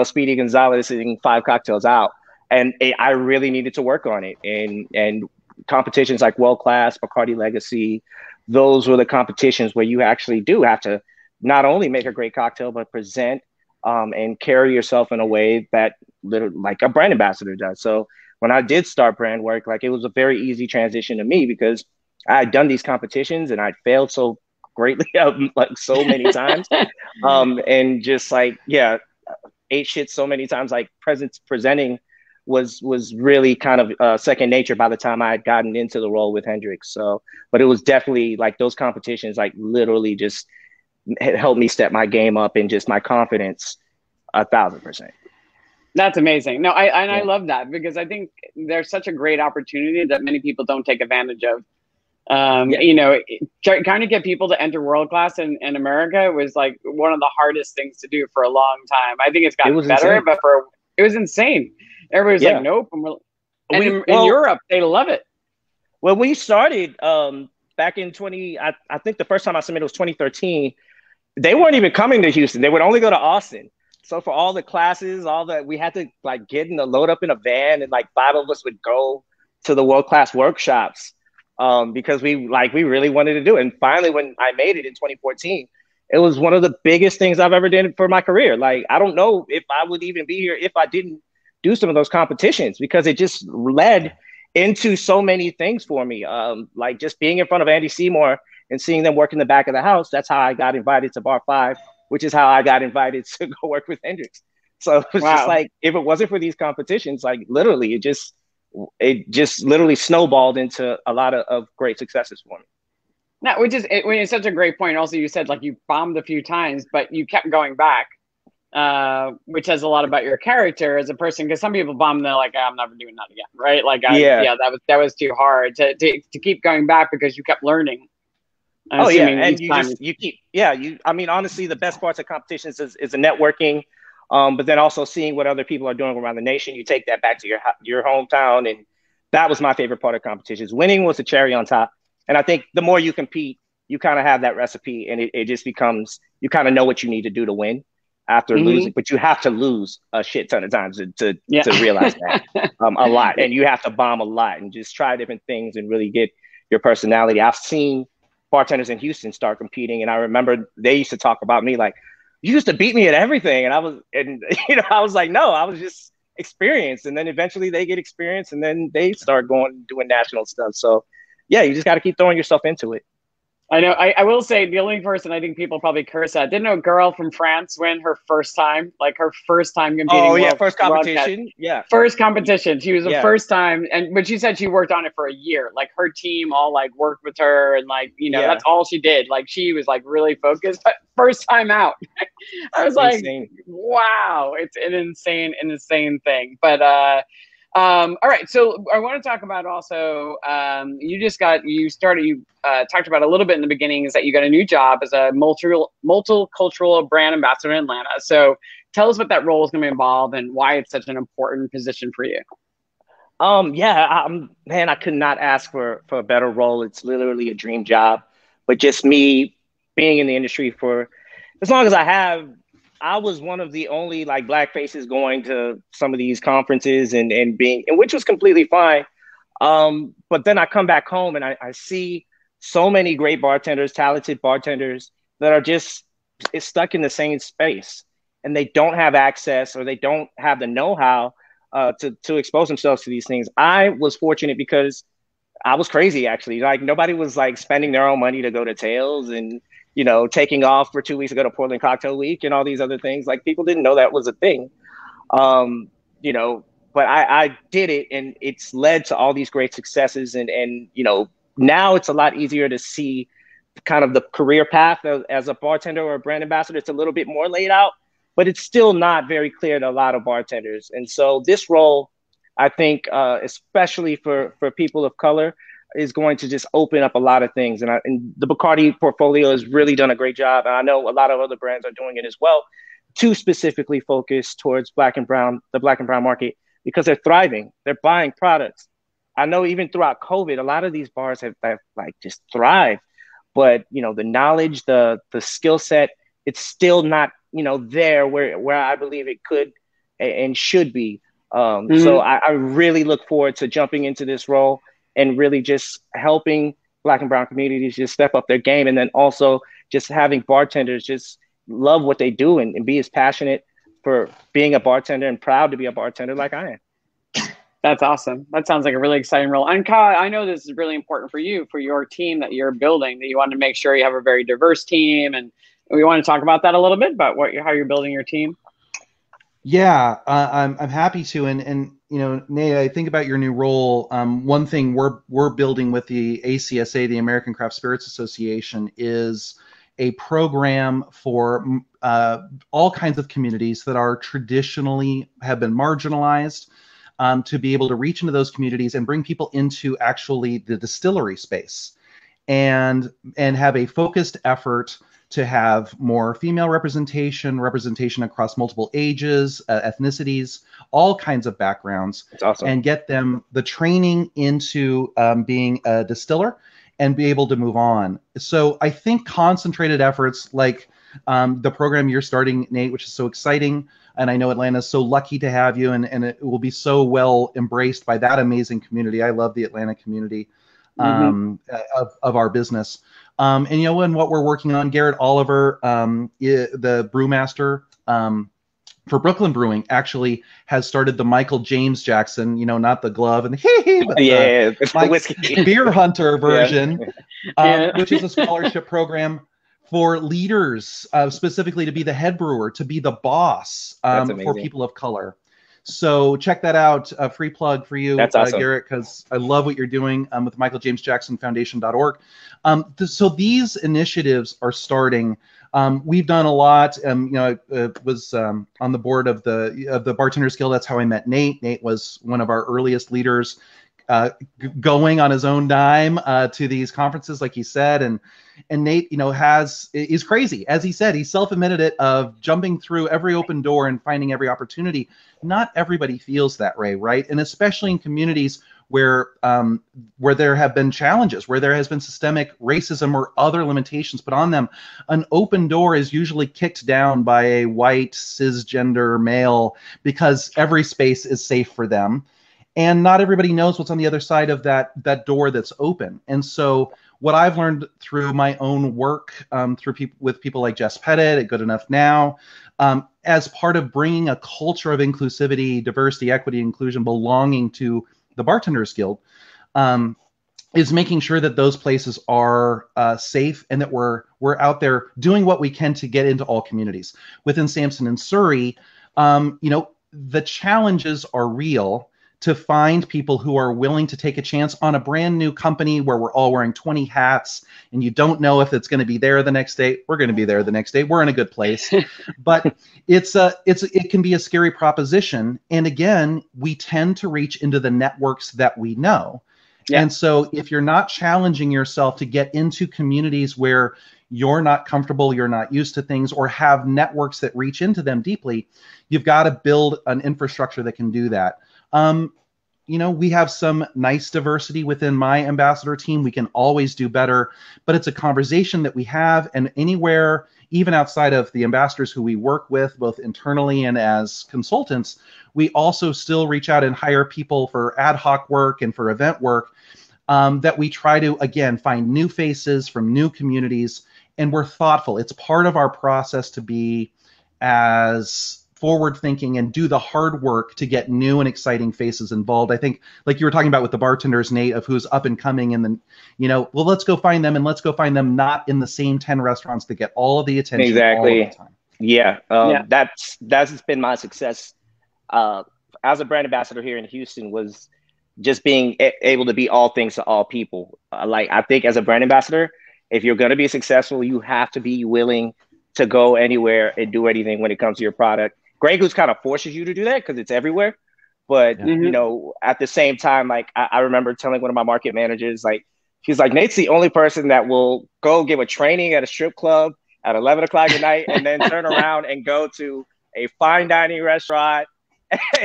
Speedy Gonzalez sitting 5 cocktails out. And I really needed to work on it. And competitions like World Class, Bacardi Legacy, those were the competitions where you actually do have to not only make a great cocktail, but present and carry yourself in a way that like a brand ambassador does. So when I did start brand work, it was a very easy transition to me because I had done these competitions and I'd failed so greatly so many times and just ate shit so many times. Presenting was really kind of second nature by the time I had gotten into the role with Hendrix. So, but it was definitely those competitions literally just helped me step my game up and just my confidence 1,000%. That's amazing. No, I love that because I think there's such a great opportunity that many people don't take advantage of. Trying to get people to enter world class in America was one of the hardest things to do for a long time. I think it's gotten better, insane. But it was insane. Everybody's like, nope. And in Europe, they love it. Well, we started back in I think the first time I submitted was 2013. They weren't even coming to Houston. They would only go to Austin. So for all the classes, we had to load up in a van and 5 of us would go to the world class workshops. Because we really wanted to do it. And finally, when I made it in 2014, it was one of the biggest things I've ever done for my career. I don't know if I would even be here if I didn't do some of those competitions because it just led into so many things for me. Just being in front of Andy Seymour and seeing them work in the back of the house. That's how I got invited to Bar 5, which is how I got invited to go work with Hendrix. So it was just if it wasn't for these competitions, literally, it just literally snowballed into a lot of great successes for me. Now, which is such a great point. Also, you said you bombed a few times, but you kept going back. which says a lot about your character as a person. Because some people bomb, they're like, I'm never doing that again, right? Like, Yeah. that was too hard to keep going back because you kept learning. I'm Oh yeah, assuming and each time. you keep I mean, honestly, the best parts of competitions is the networking, but then also seeing what other people are doing around the nation. You take that back to your hometown, and that was my favorite part of competitions. Winning was the cherry on top, and I think the more you compete, you kind of have that recipe, and it just becomes, you kind of know what you need to do to win after losing, but you have to lose a shit ton of times to realize that a lot, and you have to bomb a lot and just try different things and really get your personality. I've seen bartenders in Houston start competing, and I remember they used to talk about me like, you used to beat me at everything, and I was like, no, I was just experienced, and then eventually they get experience, and then they start going doing national stuff. So yeah, you just got to keep throwing yourself into it. I know. I will say the only person I think people probably curse at, didn't a girl from France win her first time competing? Oh yeah, first competition. Yeah, first competition. She was the first time, but she said she worked on it for a year. Like her team all like worked with her, and like that's all she did. Like she was like really focused. But first time out, I was like, wow, it's an insane thing. But all right, so I want to talk about also, you talked about a little bit in the beginning is that you got a new job as a multicultural brand ambassador in Atlanta. So tell us what that role is going to involve and why it's such an important position for you. Man, I could not ask for a better role. It's literally a dream job, but just me being in the industry for as long as I have, I was one of the only like Black faces going to some of these conferences and which was completely fine. But then I come back home and I see so many great bartenders, talented bartenders that are just stuck in the same space, and they don't have access or they don't have the know-how to expose themselves to these things. I was fortunate because I was crazy, actually. Like nobody was like spending their own money to go to Tails and taking off for 2 weeks to go to Portland Cocktail Week and all these other things. Like people didn't know that was a thing. But I did it, and it's led to all these great successes. And now it's a lot easier to see kind of the career path as a bartender or a brand ambassador. It's a little bit more laid out, but it's still not very clear to a lot of bartenders. And so this role, I think, especially for people of color, is going to just open up a lot of things. And the Bacardi portfolio has really done a great job. And I know a lot of other brands are doing it as well, to specifically focus towards the Black and Brown market, because they're thriving. They're buying products. I know even throughout COVID, a lot of these bars have like just thrived, but the knowledge, the skill set, it's still not, there where I believe it could and should be. So I really look forward to jumping into this role and really just helping Black and Brown communities just step up their game. And then also just having bartenders just love what they do and be as passionate for being a bartender and proud to be a bartender like I am. That's awesome. That sounds like a really exciting role. And Kai, I know this is really important for you, for your team that you're building, that you want to make sure you have a very diverse team. And we want to talk about that a little bit, about how you're building your team. Yeah, I'm happy to. And Naya, I think about your new role. One thing we're building with the ACSA, the American Craft Spirits Association, is a program for all kinds of communities that are traditionally have been marginalized, to be able to reach into those communities and bring people into actually the distillery space, and have a focused effort to have more female representation across multiple ages, ethnicities, all kinds of backgrounds. That's awesome. And get them the training into being a distiller and be able to move on. So I think concentrated efforts like the program you're starting, Nate, which is so exciting, and I know Atlanta's so lucky to have you, and it will be so well embraced by that amazing community. I love the Atlanta community of our business. And what we're working on, Garrett Oliver, the brewmaster for Brooklyn Brewing, actually has started the Michael James Jackson, not the glove and the whiskey beer hunter version, which is a scholarship program for leaders, specifically to be the head brewer, to be the boss for people of color. So check that out. A free plug for you, That's awesome. Garrett, because I love what you're doing with MichaelJamesJacksonFoundation.org. So these initiatives are starting. We've done a lot. I was on the board of the Bartenders Guild. That's how I met Nate. Nate was one of our earliest leaders, going on his own dime to these conferences, like he said, and Nate, is crazy. As he said, he self-admitted it, of jumping through every open door and finding every opportunity. Not everybody feels that way, right? And especially in communities where there have been challenges, where there has been systemic racism or other limitations put on them, an open door is usually kicked down by a white cisgender male because every space is safe for them. And not everybody knows what's on the other side of that door that's open. And so what I've learned through my own work, with people like Jess Pettit at Good Enough Now, as part of bringing a culture of inclusivity, diversity, equity, inclusion, belonging to the Bartenders Guild, is making sure that those places are safe, and that we're out there doing what we can to get into all communities. Within Samson and Surrey, the challenges are real to find people who are willing to take a chance on a brand new company where we're all wearing 20 hats and you don't know if it's going to be there the next day. We're going to be there the next day. We're in a good place. But it can be a scary proposition. And again, we tend to reach into the networks that we know. Yeah. And so if you're not challenging yourself to get into communities where you're not comfortable, you're not used to things, or have networks that reach into them deeply, you've got to build an infrastructure that can do that. We have some nice diversity within my ambassador team. We can always do better, but it's a conversation that we have, and anywhere, even outside of the ambassadors who we work with, both internally and as consultants, we also still reach out and hire people for ad hoc work and for event work, that we try to, again, find new faces from new communities, and we're thoughtful. It's part of our process to be as forward thinking and do the hard work to get new and exciting faces involved. I think, like you were talking about with the bartenders, Nate, of who's up and coming, and then, let's go find them, and let's go find them not in the same 10 restaurants that get all of the attention exactly. all the time. Yeah. That's been my success as a brand ambassador here in Houston, was just being able to be all things to all people. I think as a brand ambassador, if you're going to be successful, you have to be willing to go anywhere and do anything when it comes to your product. Grey Goose kind of forces you to do that because it's everywhere. But, at the same time, I remember telling one of my market managers, he's like, Nate's the only person that will go give a training at a strip club at 11 o'clock at night and then turn around and go to a fine dining restaurant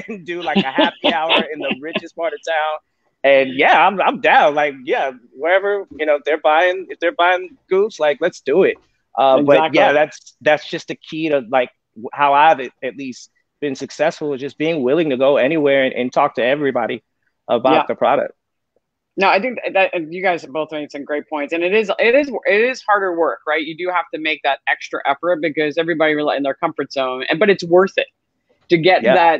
and do a happy hour in the richest part of town. And yeah, I'm down. Wherever, if they're buying Goose, let's do it. Exactly. But yeah, that's just the key to how I've at least been successful, is just being willing to go anywhere and talk to everybody about the product. No, I think that you guys have both made some great points, and it is harder work, right? You do have to make that extra effort because everybody in their comfort zone, but it's worth it to get that,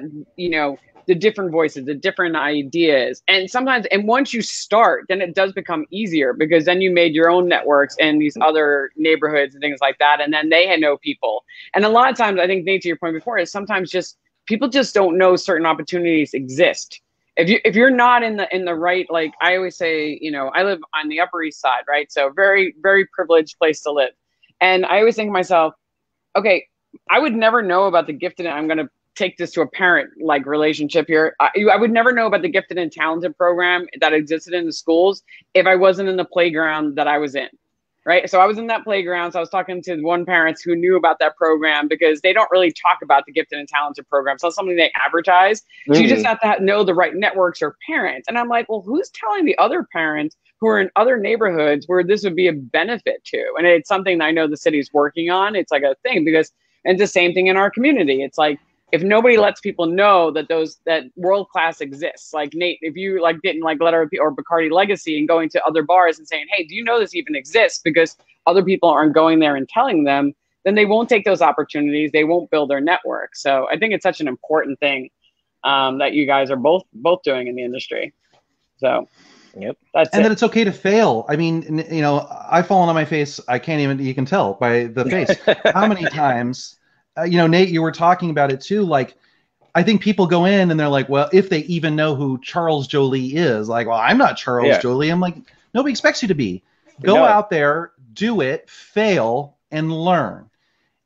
the different voices, the different ideas. And sometimes, and once you start, then it does become easier because then you made your own networks in these other neighborhoods and things like that. And then they know people. And a lot of times, I think, Nate, to your point before, is sometimes just people just don't know certain opportunities exist. If you're not in the right, I always say, I live on the Upper East Side, right? So very, very privileged place to live. And I always think to myself, okay, I would never know about the gifted, and I'm going to take this to a parent relationship here. I would never know about the gifted and talented program that existed in the schools if I wasn't in the playground that I was in, right? So I was in that playground. So I was talking to one parents who knew about that program because they don't really talk about the gifted and talented program. So it's something they advertise. So you just have to know the right networks or parents. And I'm like, well, who's telling the other parents who are in other neighborhoods where this would be a benefit to? And it's something that I know the city's working on. It's a thing because, and it's the same thing in our community. It's if nobody lets people know that that world class exists, Nate, if you didn't Letter or Bacardi Legacy and going to other bars and saying, hey, do you know this even exists? Because other people aren't going there and telling them, then they won't take those opportunities. They won't build their network. So I think it's such an important thing that you guys are both doing in the industry. So yep, that it's okay to fail. I mean, I've fallen on my face. I can't even, you can tell by the face. How many times? Nate, you were talking about it too. I think people go in and they're like, well, if they even know who Charles Jolie is, like, well, I'm not Charles Jolie. I'm like, nobody expects you to be. Go out there, do it, fail, and learn.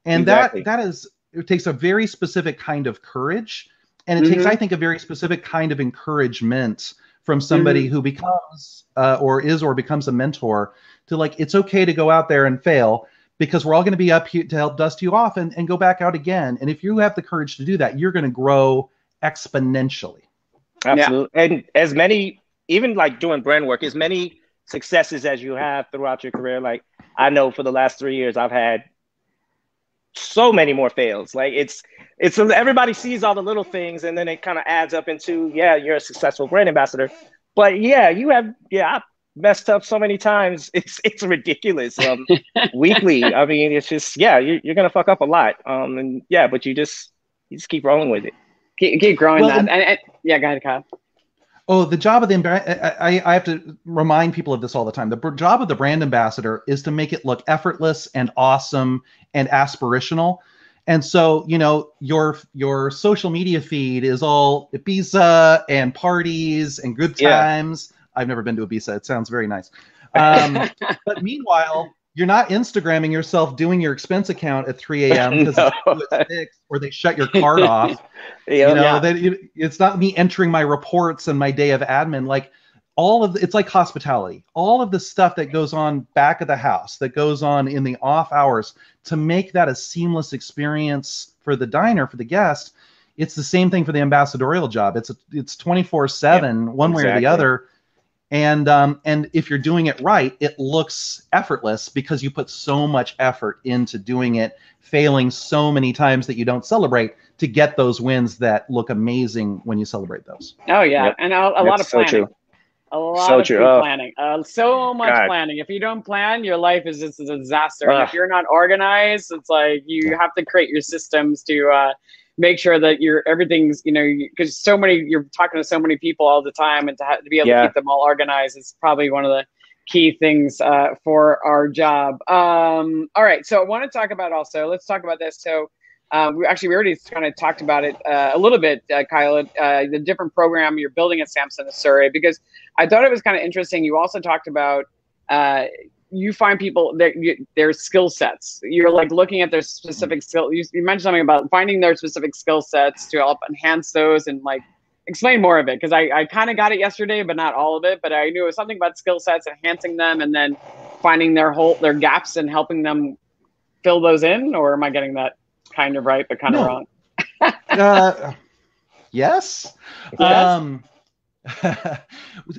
And that is, it takes a very specific kind of courage. And it takes, I think, a very specific kind of encouragement from somebody who becomes or becomes a mentor to, like, it's okay to go out there and fail, because we're all going to be up here to help dust you off and go back out again. And if you have the courage to do that, you're going to grow exponentially. Absolutely. Yeah. And as many, even like doing brand work, as many successes as you have throughout your career, like I know for the last 3 years, I've had so many more fails. Like it's everybody sees all the little things, and then it kind of adds up into, yeah, you're a successful brand ambassador. But yeah, I messed up so many times. It's ridiculous. Weekly. I mean, it's just, you're gonna fuck up a lot. But you just keep rolling with it. Keep growing that. And go ahead, Kyle. Oh, the job of I have to remind people of this all the time. The job of the brand ambassador is to make it look effortless and awesome and aspirational. And so, your social media feed is all Ibiza and parties and good times. I've never been to Ibiza. It sounds very nice. But meanwhile, you're not Instagramming yourself doing your expense account at 3 a.m. because it's fixed, or they shut your card off. It's not me entering my reports and my day of admin. Like it's like hospitality. All of the stuff that goes on back of the house, that goes on in the off hours, to make that a seamless experience for the diner, for the guest. It's the same thing for the ambassadorial job. It's 24/7, one way or the other. And if you're doing it right, it looks effortless because you put so much effort into doing it, failing so many times that you don't celebrate, to get those wins that look amazing when you celebrate those. Oh yeah, and a lot of planning. A lot of planning. So much planning. If you don't plan, your life is just a disaster. And if you're not organized, it's like you have to create your systems to make sure that everything's, because you're talking to so many people all the time, and to be able to keep them all organized is probably one of the key things for our job. All right, so I want to talk about let's talk about this. So we already kind of talked about it a little bit, Kyle, the different program you're building at Samson and Surrey, because I thought it was kind of interesting. You also talked about you find people their skill sets. You're like looking at their specific skill. You mentioned something about finding their specific skill sets to help enhance those, and like explain more of it, because I kind of got it yesterday, but not all of it. But I knew it was something about skill sets, enhancing them, and then finding their gaps and helping them fill those in. Or am I getting that kind of right, but kind of wrong? Yes.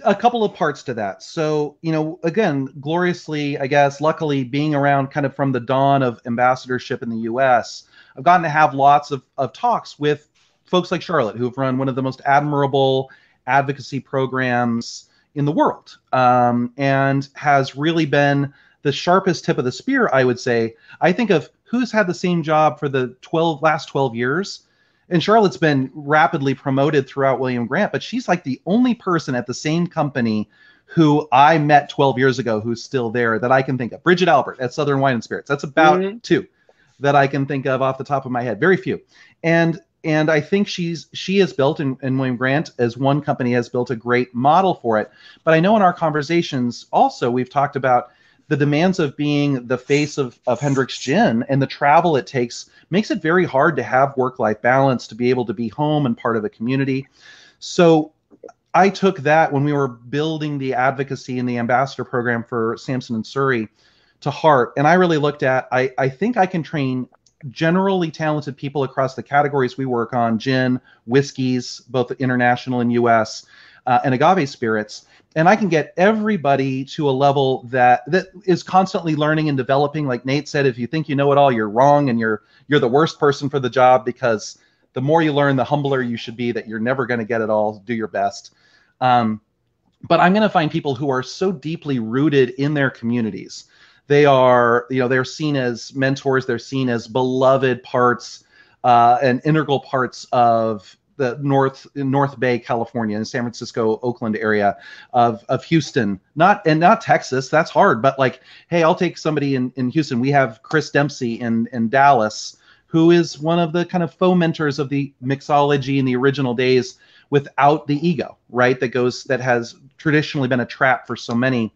A couple of parts to that. So, again, gloriously, I guess, luckily, being around kind of from the dawn of ambassadorship in the US, I've gotten to have lots of talks with folks like Charlotte, who have run one of the most admirable advocacy programs in the world, and has really been the sharpest tip of the spear, I would say. I think of who's had the same job for the last 12 years. And Charlotte's been rapidly promoted throughout William Grant, but she's like the only person at the same company who I met 12 years ago who's still there that I can think of. Bridget Albert at Southern Wine and Spirits. That's about two that I can think of off the top of my head. Very few. And I think she has built, and William Grant as one company has built a great model for it. But I know in our conversations also we've talked about the demands of being the face of Hendrick's Gin, and the travel it takes makes it very hard to have work-life balance, to be able to be home and part of a community. So I took that when we were building the advocacy and the ambassador program for Samson and Surrey to heart. And I really looked at, I think I can train generally talented people across the categories we work on: gin, whiskeys, both international and US, and agave spirits. And I can get everybody to a level that is constantly learning and developing. Like Nate said, if you think you know it all, you're wrong, and you're the worst person for the job, because the more you learn, the humbler you should be that you're never going to get it all. Do your best. But I'm going to find people who are so deeply rooted in their communities. They are, they're seen as mentors. They're seen as beloved parts and integral parts of the North Bay, California, and San Francisco, Oakland area of Houston, not Texas. That's hard, but like, hey, I'll take somebody in Houston. We have Chris Dempsey in Dallas, who is one of the kind of fomenters of the mixology in the original days without the ego, right? That has traditionally been a trap for so many.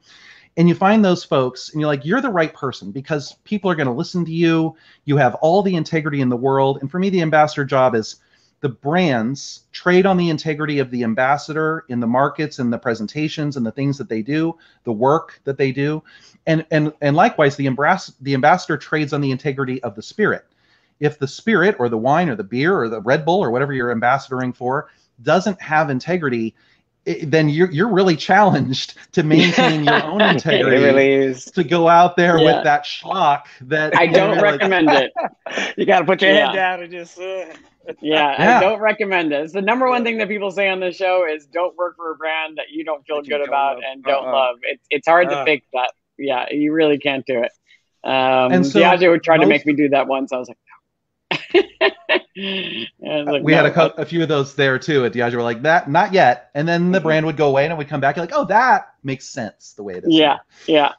And you find those folks and you're like, you're the right person because people are going to listen to you. You have all the integrity in the world. And for me, the ambassador job is the brands trade on the integrity of the ambassador in the markets and the presentations and the things that they do, the work that they do. And likewise, the ambassador trades on the integrity of the spirit. If the spirit or the wine or the beer or the Red Bull or whatever you're ambassadoring for doesn't have integrity, then you're really challenged to maintain your own integrity. It really is. To go out there with that schlock that I don't recommend it. You got to put your head down and just. I don't recommend it. It's the number one thing that people say on the show is don't work for a brand that you don't feel good about and don't love. It's hard to fake that. Yeah, you really can't do it. And so Diageo tried to make me do that once. I was like, we had a few of those there too at Diageo. We're like, that not yet, and then the brand would go away and it would come back. You're like, oh, that makes sense the way it is. Yeah.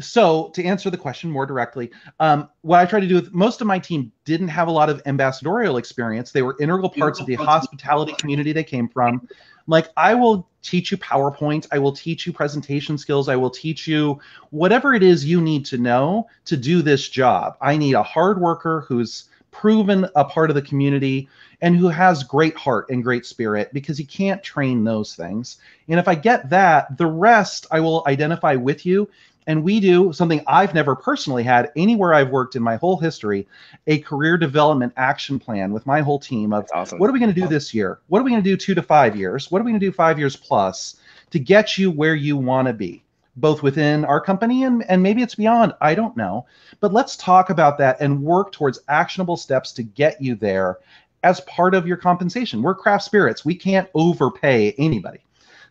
So to answer the question more directly, what I try to do with most of my team didn't have a lot of ambassadorial experience. They were integral parts of the hospitality community they came from. Like, I will teach you PowerPoint. I will teach you presentation skills. I will teach you whatever it is you need to know to do this job. I need a hard worker who's proven a part of the community and who has great heart and great spirit, because you can't train those things. And if I get that, the rest I will identify with you. And we do something I've never personally had anywhere I've worked in my whole history, a career development action plan with my whole team of what are we going to do this year? What are we going to do 2 to 5 years? What are we going to do 5 years plus to get you where you want to be, both within our company and maybe it's beyond, I don't know. But let's talk about that and work towards actionable steps to get you there as part of your compensation. We're craft spirits. We can't overpay anybody.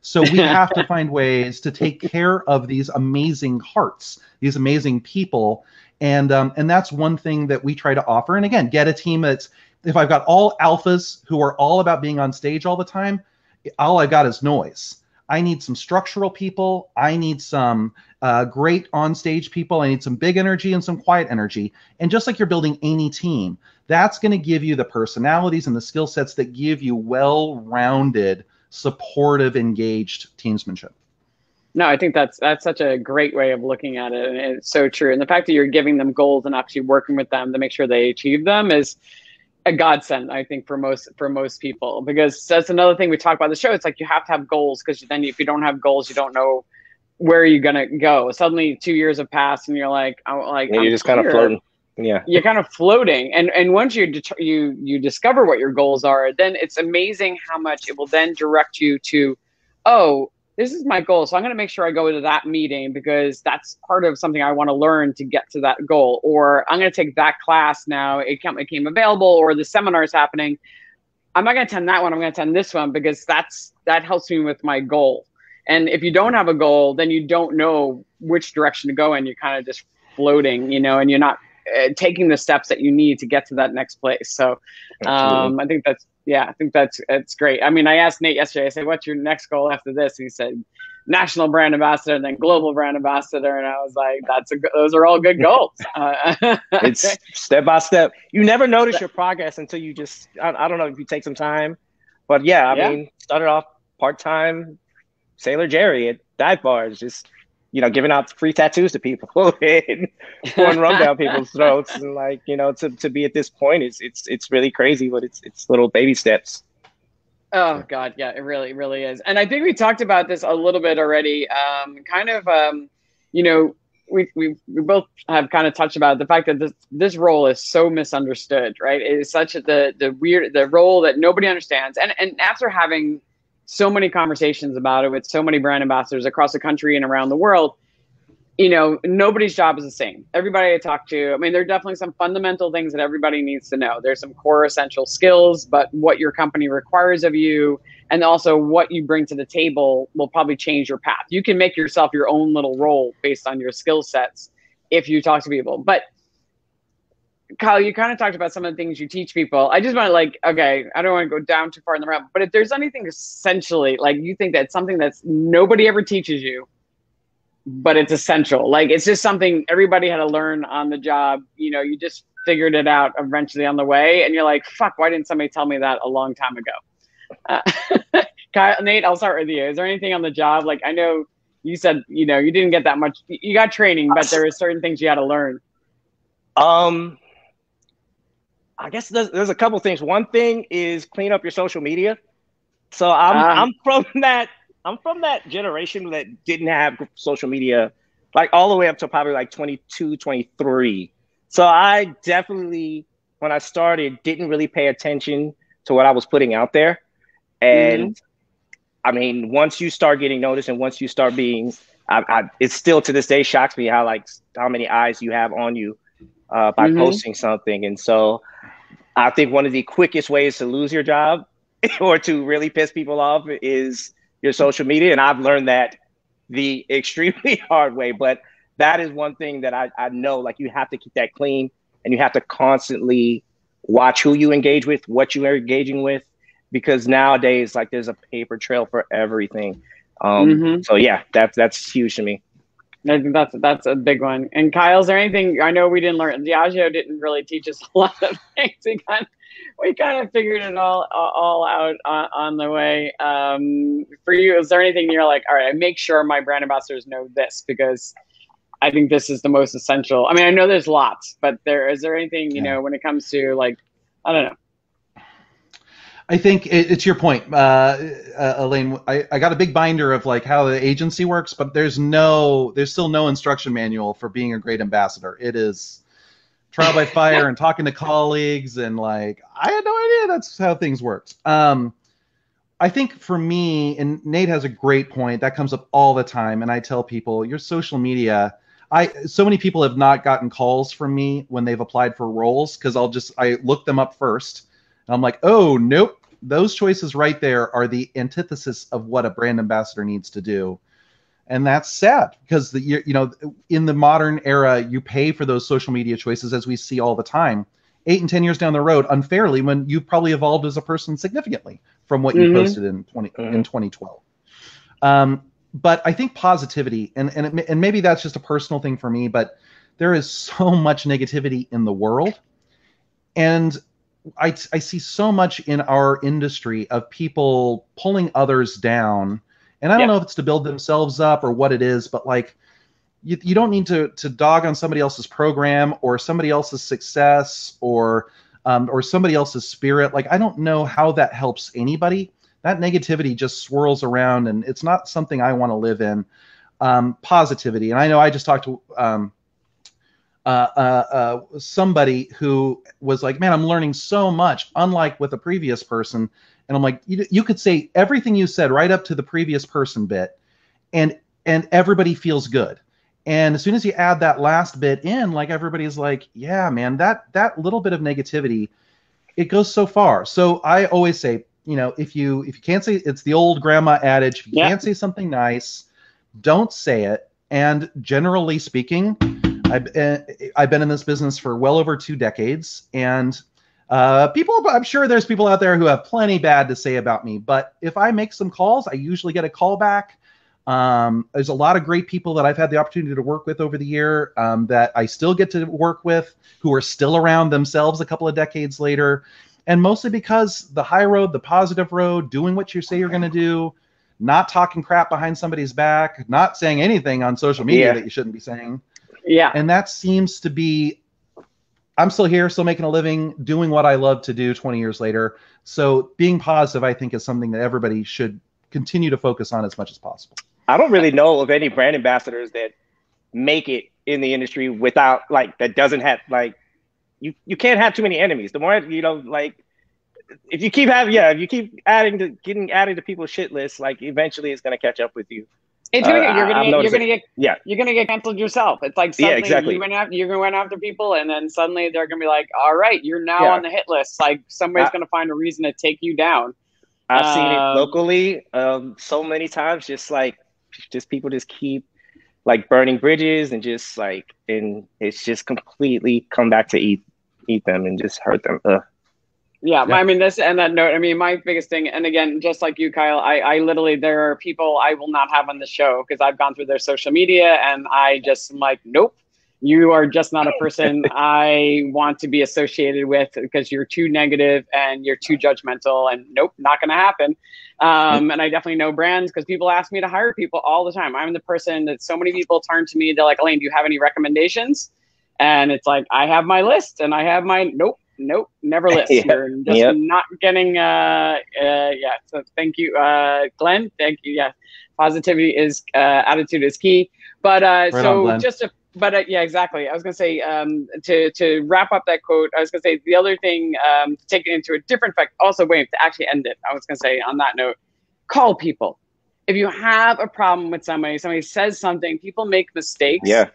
So we have to find ways to take care of these amazing hearts, these amazing people. And that's one thing that we try to offer. And again, get a team that's, if I've got all alphas who are all about being on stage all the time, all I've got is noise. I need some structural people. I need some great on-stage people. I need some big energy and some quiet energy. And just like you're building any team, that's going to give you the personalities and the skill sets that give you well-rounded, supportive, engaged teamsmanship. No, I think that's such a great way of looking at it, and it's so true. And the fact that you're giving them goals and actually working with them to make sure they achieve them is a godsend, I think, for most people, because that's another thing we talk about on the show. It's like you have to have goals, because then if you don't have goals, you don't know where you're gonna go. Suddenly 2 years have passed, and you're like, you're just kind of floating. Yeah, you're kind of floating, and once you discover what your goals are, then it's amazing how much it will then direct you to, oh, this is my goal, so I'm going to make sure I go to that meeting because that's part of something I want to learn to get to that goal. Or I'm going to take that class now. It became available, or the seminar is happening. I'm not going to attend that one. I'm going to attend this one because that helps me with my goal. And if you don't have a goal, then you don't know which direction to go in. You're kind of just floating, and you're not taking the steps that you need to get to that next place. So I think that's great. I mean, I asked Nate yesterday, I said, what's your next goal after this? And he said, national brand ambassador and then global brand ambassador. And I was like, those are all good goals. It's step by step. You never notice your progress until you just, I don't know if you take some time, but I mean, started off part-time Sailor Jerry at dive bars, just, giving out free tattoos to people and pouring rum down people's throats. And to be at this point, it's really crazy, but it's little baby steps. Oh God. Yeah, it really, really is. And I think we talked about this a little bit already. We both have kind of touched about the fact that this role is so misunderstood, right? It is such the role that nobody understands. And after having so many conversations about it with so many brand ambassadors across the country and around the world, nobody's job is the same. Everybody I talk to, I mean, there are definitely some fundamental things that everybody needs to know. There's some core essential skills, but what your company requires of you and also what you bring to the table will probably change your path. You can make yourself your own little role based on your skill sets if you talk to people. But Kyle, you kind of talked about some of the things you teach people. I just want to I don't want to go down too far in the route, but if there's anything essentially, you think that's something that's nobody ever teaches you, but it's essential. It's just something everybody had to learn on the job. You just figured it out eventually on the way, and you're like, fuck, why didn't somebody tell me that a long time ago? Kyle, Nate, I'll start with you. Is there anything on the job? Like, I know you said, you didn't get that much, you got training, but there are certain things you had to learn. I guess there's a couple things. One thing is clean up your social media. So I'm from that generation that didn't have social media, like all the way up to probably like 22, 23. So I definitely, when I started, didn't really pay attention to what I was putting out there. And I mean, once you start getting noticed and once you start being, it still to this day shocks me how many eyes you have on you by posting something. And so I think one of the quickest ways to lose your job or to really piss people off is your social media. And I've learned that the extremely hard way. But that is one thing that I know, like, you have to keep that clean and you have to constantly watch who you engage with, what you are engaging with, because nowadays, like, there's a paper trail for everything. So yeah, that's huge to me. I think that's a big one. And Kyle, is there anything, I know we didn't learn, Diageo didn't really teach us a lot of things. We kind of figured it all out on the way. For you, is there anything you're like, all right, I make sure my brand ambassadors know this because I think this is the most essential. I mean, I know there's lots, but is there anything, when it comes to, like, I don't know. I think it's your point, Elaine. I got a big binder of like how the agency works, but there's still no instruction manual for being a great ambassador. It is trial by fire and talking to colleagues, and like, I had no idea that's how things worked. I think for me, and Nate has a great point, that comes up all the time, and I tell people, your social media, so many people have not gotten calls from me when they've applied for roles because I look them up first, and I'm like, oh, nope, those choices right there are the antithesis of what a brand ambassador needs to do. And that's sad because in the modern era, you pay for those social media choices, as we see all the time. 8 and 10 years down the road, unfairly, when you've probably evolved as a person significantly from what you posted in 2012. But I think positivity, and maybe that's just a personal thing for me, but there is so much negativity in the world, and I see so much in our industry of people pulling others down. And I don't know if it's to build themselves up or what it is, but like, you don't need to dog on somebody else's program or somebody else's success or somebody else's spirit. Like, I don't know how that helps anybody. That negativity just swirls around, and it's not something I want to live in. Positivity. And I know I just talked to somebody who was like, man, I'm learning so much, unlike with a previous person. And I'm like, you could say everything you said right up to the previous person bit, and everybody feels good. And as soon as you add that last bit in, like, everybody's like, yeah, man, that little bit of negativity, it goes so far. So I always say, if you can't say, it's the old grandma adage, if you can't say something nice, don't say it. And generally speaking, I've been in this business for well over 2 decades, and I'm sure there's people out there who have plenty bad to say about me, but if I make some calls, I usually get a call back. There's a lot of great people that I've had the opportunity to work with over the year that I still get to work with, who are still around themselves a couple of decades later. And mostly because the high road, the positive road, doing what you say you're going to do, not talking crap behind somebody's back, not saying anything on social media that you shouldn't be saying. Yeah. And that seems to be, I'm still here, still making a living, doing what I love to do 20 years later. So being positive, I think, is something that everybody should continue to focus on as much as possible. I don't really know of any brand ambassadors that make it in the industry without, like, that doesn't have, like, you can't have too many enemies. The more, like, if you keep adding to people's shit lists, like, eventually it's going to catch up with you. It's gonna you're gonna get canceled yourself. It's like suddenly you're gonna went after people, and then suddenly they're gonna be like, all right, you're now on the hit list. Like, somebody's gonna find a reason to take you down. I've seen it locally so many times, just people just keep, like, burning bridges, and just like, and it's just completely come back to eat them and just hurt them. Yeah, I mean, that note, I mean, my biggest thing, and again, just like you, Kyle, I literally, there are people I will not have on the show because I've gone through their social media and I just am like, nope, You are just not a person I want to be associated with because you're too negative and you're too judgmental, and nope, not going to happen. And I definitely know brands because people ask me to hire people all the time. I'm the person that so many people turn to me. They're like, Elaine, do you have any recommendations? And it's like, I have my list and I have my nope, never list. You're just not getting, yeah. So thank you, Glenn. Thank you. Yeah. Positivity is, attitude is key. But yeah, exactly. I was going to say, to wrap up that quote, I was going to say the other thing, to take it into a different fact, also wait, to actually end it. I was going to say on that note, call people. If you have a problem with somebody says something, people make mistakes. Yeah.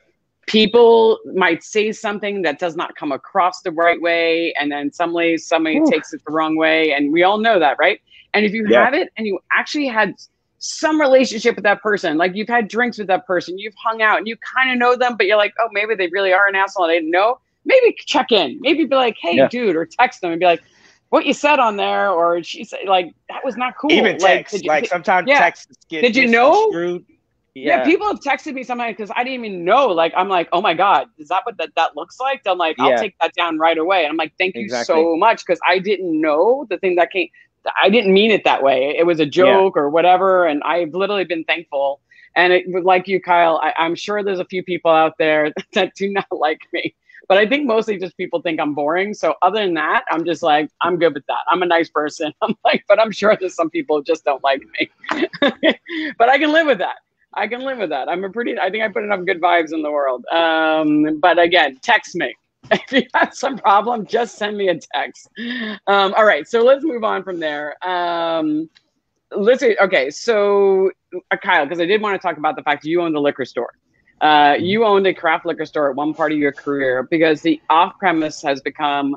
People might say something that does not come across the right way, and then somebody takes it the wrong way, and we all know that, right? And if you have it, and you actually had some relationship with that person, like you've had drinks with that person, you've hung out, and you kind of know them, but you're like, oh, maybe they really are an asshole, and I didn't know. Maybe check in. Maybe be like, hey, dude, or text them and be like, what you said on there, or she said, like, that was not cool. Even text, sometimes texts get did you know? Screwed. Yeah, people have texted me sometimes because I didn't even know. Like, I'm like, oh my God, is that what that looks like? I'm like, I'll take that down right away. And I'm like, thank you so much, because I didn't know the thing that came. I didn't mean it that way. It was a joke or whatever. And I've literally been thankful. And it was like you, Kyle, I'm sure there's a few people out there that do not like me. But I think mostly just people think I'm boring. So other than that, I'm just like, I'm good with that. I'm a nice person. I'm like, but I'm sure there's some people who just don't like me. But I can live with that. I think I put enough good vibes in the world. But again, text me. If you have some problem, just send me a text. All right, so let's move on from there. Okay, so Kyle, because I did want to talk about the fact that you owned a liquor store. You owned a craft liquor store at one part of your career, because the off-premise has become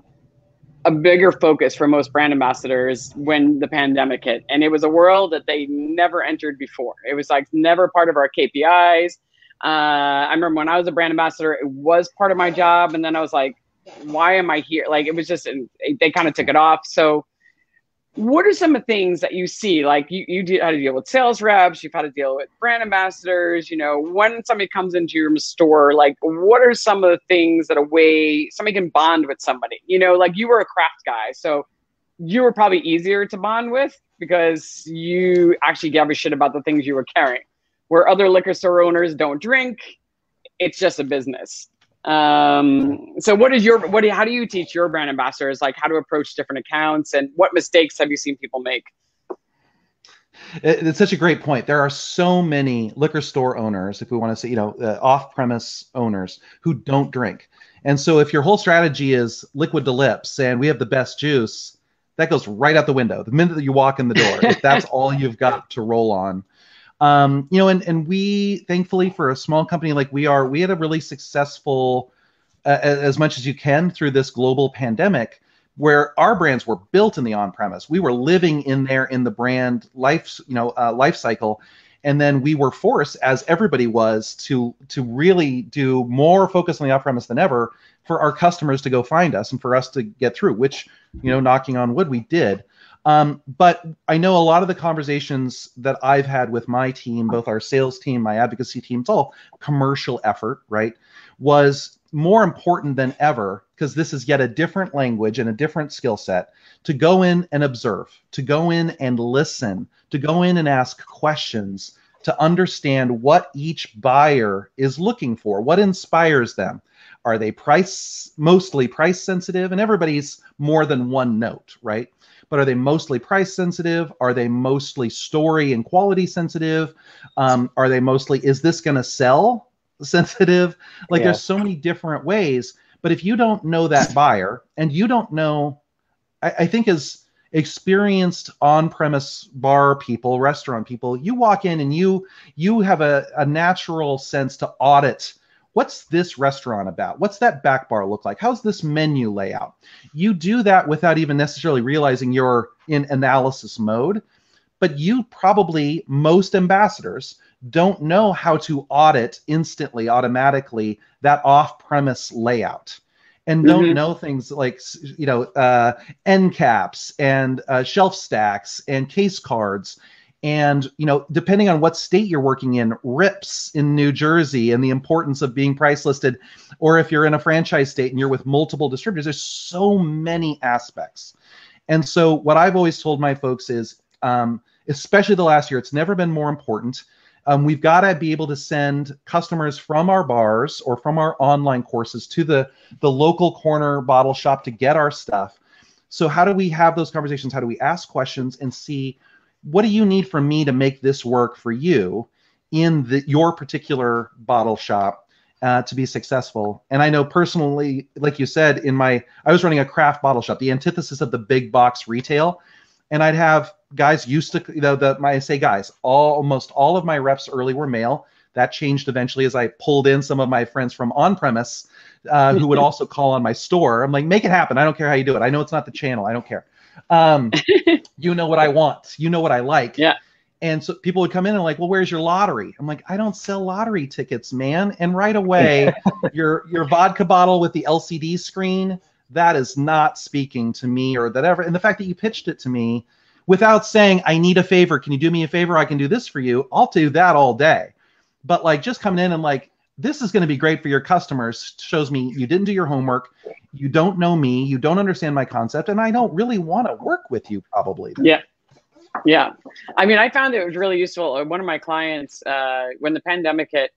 a bigger focus for most brand ambassadors when the pandemic hit. And it was a world that they never entered before. It was like never part of our KPIs. I remember when I was a brand ambassador, it was part of my job. And then I was like, why am I here? Like, it was just, they kind of took it off. So what are some of the things that you see? Like you had to deal with sales reps, you've had to deal with brand ambassadors, when somebody comes into your store, like what are some of the things that a way somebody can bond with somebody? Like you were a craft guy, so you were probably easier to bond with because you actually gave a shit about the things you were carrying. Where other liquor store owners don't drink, it's just a business. So how do you teach your brand ambassadors, like how to approach different accounts, and what mistakes have you seen people make? It's such a great point. There are so many liquor store owners, if we want to say, off-premise owners who don't drink. And so if your whole strategy is liquid to lips and we have the best juice, that goes right out the window the minute that you walk in the door, if that's all you've got to roll on. And we, thankfully, for a small company like we had a really successful, as much as you can, through this global pandemic, where our brands were built in the on-premise. We were living in there in the brand life cycle. And then we were forced, as everybody was, to really do more focus on the off-premise than ever for our customers to go find us and for us to get through, which, knocking on wood, we did. But I know a lot of the conversations that I've had with my team, both our sales team, my advocacy team, it's all commercial effort, right, was more important than ever, because this is yet a different language and a different skill set, to go in and observe, to go in and listen, to go in and ask questions, to understand what each buyer is looking for, what inspires them. Are they mostly price sensitive? And everybody's more than one note, right? But are they mostly price sensitive? Are they mostly story and quality sensitive? Are they mostly, is this going to sell sensitive? Like, there's so many different ways. But if you don't know that buyer, and you don't know, I think as experienced on-premise bar people, restaurant people, you walk in and you have a natural sense to audit. What's this restaurant about? What's that back bar look like? How's this menu layout? You do that without even necessarily realizing you're in analysis mode. But most ambassadors don't know how to audit instantly, automatically, that off-premise layout. And don't know things like, end caps and shelf stacks and case cards And, depending on what state you're working in, RIPS in New Jersey and the importance of being price listed, or if you're in a franchise state and you're with multiple distributors, there's so many aspects. And so what I've always told my folks is, especially the last year, it's never been more important. We've got to be able to send customers from our bars or from our online courses to the local corner bottle shop to get our stuff. So how do we have those conversations? How do we ask questions and see, what do you need from me to make this work for you in your particular bottle shop to be successful? And I know personally, like you said, I was running a craft bottle shop, the antithesis of the big box retail. And I'd have guys used to, I say guys, almost all of my reps early were male. That changed eventually as I pulled in some of my friends from on-premise who would also call on my store. I'm like, make it happen. I don't care how you do it. I know it's not the channel. I don't care. You know what I want. You know what I like. Yeah. And so people would come in and like, well, where's your lottery? I'm like, I don't sell lottery tickets, man. And right away, your vodka bottle with the LCD screen, that is not speaking to me or that ever. And the fact that you pitched it to me without saying, I need a favor. Can you do me a favor? I can do this for you. I'll do that all day. But like just coming in and like, this is going to be great for your customers shows me you didn't do your homework. You don't know me. You don't understand my concept. And I don't really want to work with you probably. Yeah. Yeah. I mean, I found it was really useful. One of my clients, when the pandemic hit,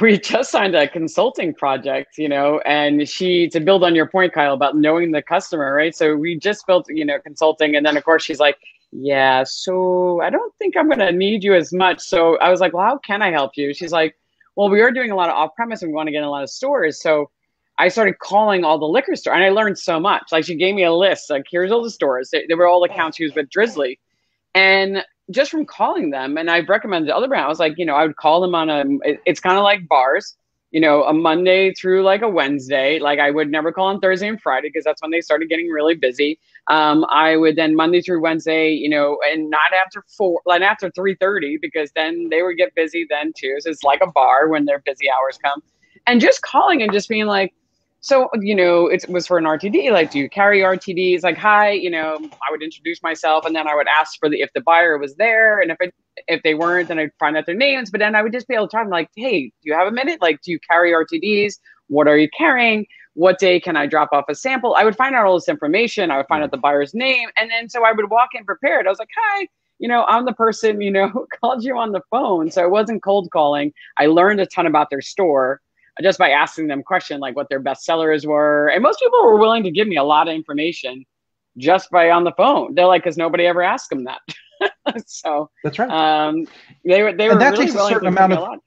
we just signed a consulting project, and to build on your point, Kyle, about knowing the customer, right? So we just built, consulting. And then of course she's like, yeah, so I don't think I'm going to need you as much. So I was like, well, how can I help you? She's like, well, we are doing a lot of off premise and we want to get in a lot of stores. So I started calling all the liquor stores and I learned so much. Like she gave me a list, like here's all the stores. They were all accounts she was with Drizzly. And just from calling them, and I've recommended other brands, I was like, I would call them it's kind of like bars, a Monday through like a Wednesday. Like I would never call on Thursday and Friday because that's when they started getting really busy. I would then Monday through Wednesday, and not after 3:30 because then they would get busy then too. So it's like a bar when their busy hours come. And just calling and just being like, so, it was for an RTD, like, do you carry RTDs? Like, hi, I would introduce myself and then I would ask if the buyer was there. And if they weren't, then I'd find out their names. But then I would just be able to talk like, hey, do you have a minute? Like, do you carry RTDs? What are you carrying? What day can I drop off a sample? I would find out all this information. I would find out the buyer's name. And then so I would walk in prepared. I was like, hi, I'm the person, who called you on the phone. So it wasn't cold calling. I learned a ton about their store just by asking them questions like what their best sellers were. And most people were willing to give me a lot of information just by on the phone. They're like, because nobody ever asked them that. So that's right. They were that really takes a certain amount of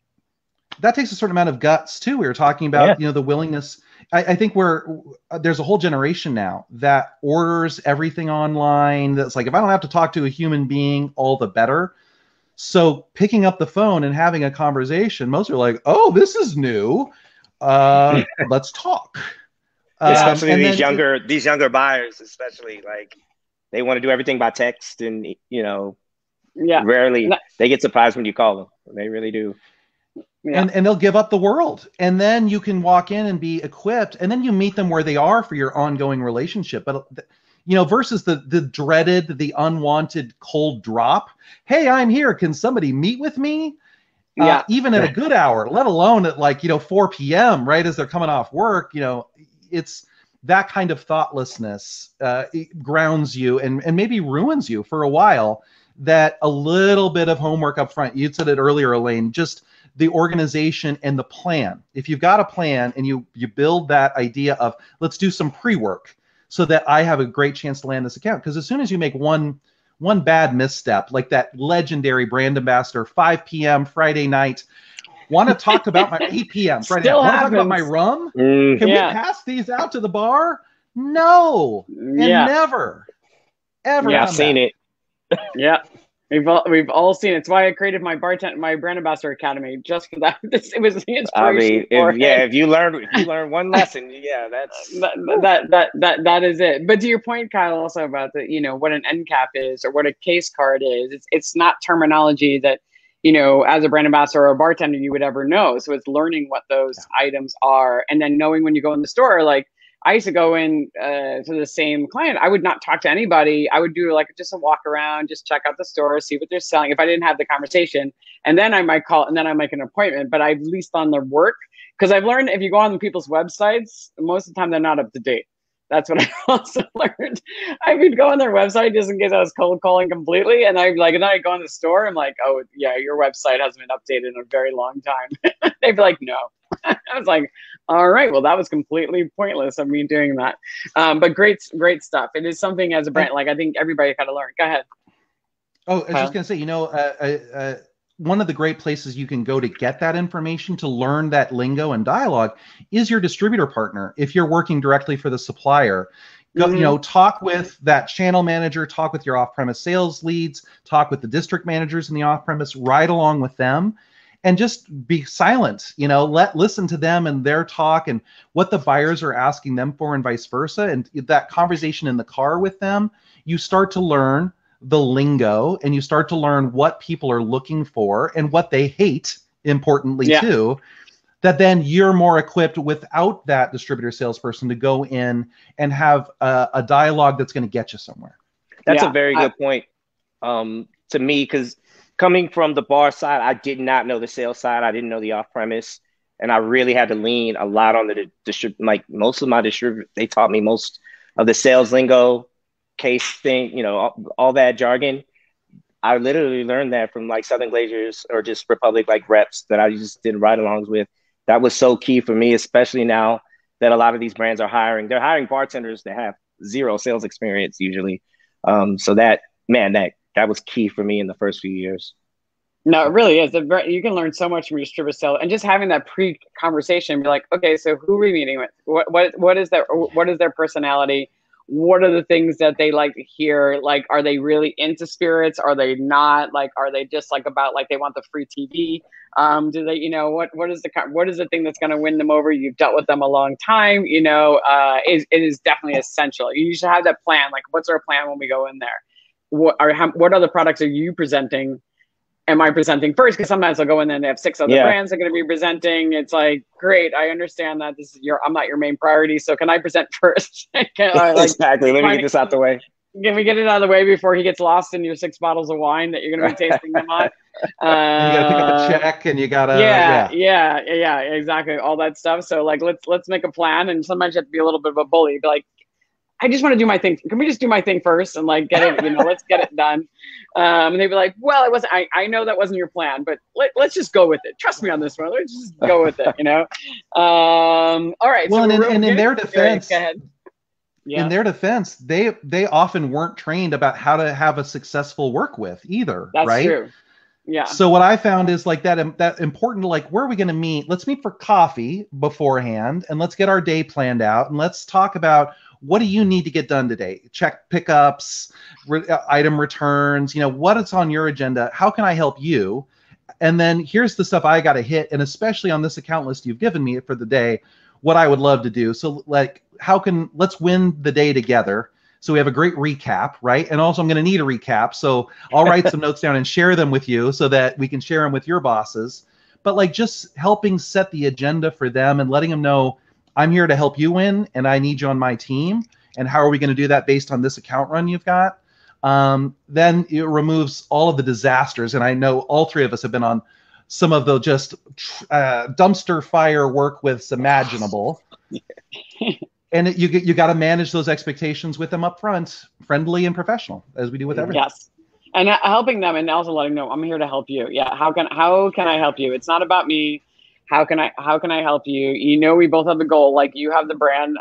that takes a certain amount of guts too. We were talking about, the willingness. I think there's a whole generation now that orders everything online. That's like, if I don't have to talk to a human being, all the better. So picking up the phone and having a conversation, most are like, oh, this is new. Let's talk. Especially these younger buyers, especially like they want to do everything by text and, rarely they get surprised when you call them. They really do. Yeah. And they'll give up the world. And then you can walk in and be equipped. And then you meet them where they are for your ongoing relationship. But versus the dreaded, the unwanted cold drop. Hey, I'm here. Can somebody meet with me? Yeah. Even at a good hour, let alone at 4 p.m., right? As they're coming off work, it's that kind of thoughtlessness it grounds you and maybe ruins you for a while. That a little bit of homework up front. You said it earlier, Elaine, just the organization and the plan. If you've got a plan and you build that idea of let's do some pre-work, so that I have a great chance to land this account. Because as soon as you make one bad misstep, like that legendary brand ambassador, 5 p.m. Friday night, want to talk about my 8 p.m. Friday night, want to talk about my rum? Can we pass these out to the bar? No, and never, ever. Yeah, I've seen it. Yeah. We've all seen it. It's why I created my brand ambassador academy, just for that. It was the inspiration. If you learn one lesson, that's that is it. But to your point, Kyle, also about what an end cap is or what a case card is. It's not terminology that as a brand ambassador or a bartender you would ever know. So it's learning what those items are, and then knowing when you go in the store, like I used to go in to the same client. I would not talk to anybody. I would do like just a walk around, just check out the store, see what they're selling. If I didn't have the conversation, and then I might call, and then I make an appointment. But I've leased on their work, because I've learned if you go on people's websites, most of the time they're not up to date. That's what I also learned. I would go on their website just in case I was cold calling completely, and I'd like, and then I go in the store. I'm like, oh yeah, your website hasn't been updated in a very long time. They'd be like, no. I was like, all right, well, that was completely pointless of me doing that. But great stuff. It is something as a brand, like I think everybody got to learn. Go ahead. Oh, I was just gonna say, you know, one of the great places you can go to get that information, to learn that lingo and dialogue, is your distributor partner. If you're working directly for the supplier, go, you know, talk with that channel manager, talk with your off-premise sales leads, talk with the district managers in the off-premise, ride along with them, and just be silent. You know, listen to them and their talk and what the buyers are asking them for, and vice versa. And that conversation in the car with them, you start to learn the lingo, and you start to learn what people are looking for and what they hate, importantly too, that then you're more equipped without that distributor salesperson to go in and have a dialogue that's going to get you somewhere. That's a very good point to me, because coming from the bar side, I did not know the sales side. I didn't know the off-premise, and I really had to lean a lot on the like most of my distributors. They taught me most of the sales lingo, case thing, you know, all that jargon. I literally learned that from like Southern Glazers or just Republic like reps that I just did ride-alongs with. That was so key for me, especially now that a lot of these brands are hiring. They're hiring bartenders that have zero sales experience usually. So that was key for me in the first few years. No, it really is. You can learn so much from your distributor sale, and just having that pre-conversation, be like, okay, so who are we meeting with? What is their personality? What are the things that they like to hear? Like, are they really into spirits? Are they not? Like, are they just like about like they want the free TV? Do they, you know, what is the thing that's going to win them over? You've dealt with them a long time, you know. It is definitely essential. You should have that plan. Like, what's our plan when we go in there? What other products are you presenting? Am I presenting first? Because sometimes I'll go in there and they have 6 other brands they're going to be presenting. It's like, great, I understand that I'm not your main priority, so can I present first? Exactly. Let me get this out the way. Can we get it out of the way before he gets lost in your 6 bottles of wine that you're going to be tasting them on? And you got to pick up a check, and you got to yeah, exactly, all that stuff. So like, let's make a plan, and sometimes you have to be a little bit of a bully, be like, I just want to do my thing. Can we just do my thing first and like get it, you know, let's get it done. And they'd be like, well, it wasn't, I know that wasn't your plan, but let's just go with it. Trust me on this one. Let's just go with it, you know? All right. Well, so and in their defense, go ahead. Yeah. In their defense, they often weren't trained about how to have a successful work with either. That's right? True. Yeah. So what I found is like that important to like, where are we going to meet? Let's meet for coffee beforehand, and let's get our day planned out, and let's talk about, what do you need to get done today? Check pickups, item returns, you know, what is on your agenda? How can I help you? And then here's the stuff I got to hit. And especially on this account list you've given me for the day, what I would love to do. So like, let's win the day together. So we have a great recap, right? And also I'm going to need a recap. So I'll write some notes down and share them with you so that we can share them with your bosses. But like, just helping set the agenda for them and letting them know, I'm here to help you win, and I need you on my team. And how are we going to do that based on this account run you've got? Then it removes all of the disasters. And I know all 3 of us have been on some of the just dumpster fire work with imaginable. And you got to manage those expectations with them up front, friendly and professional, as we do with everything. Yes. And helping them, and also letting them know, I'm here to help you. Yeah. How can I help you? It's not about me. How can I help you? You know, we both have the goal. Like, you have the brand,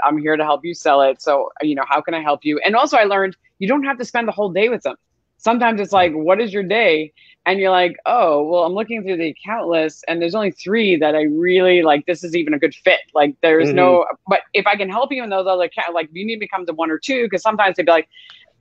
I'm here to help you sell it. So, you know, how can I help you? And also I learned you don't have to spend the whole day with them. Sometimes it's like, what is your day? And you're like, oh, well, I'm looking through the account list and there's only 3 that I really like. This is even a good fit. Like, there's no, but if I can help you in those other accounts, like, you need to come to 1 or 2, because sometimes they'd be like,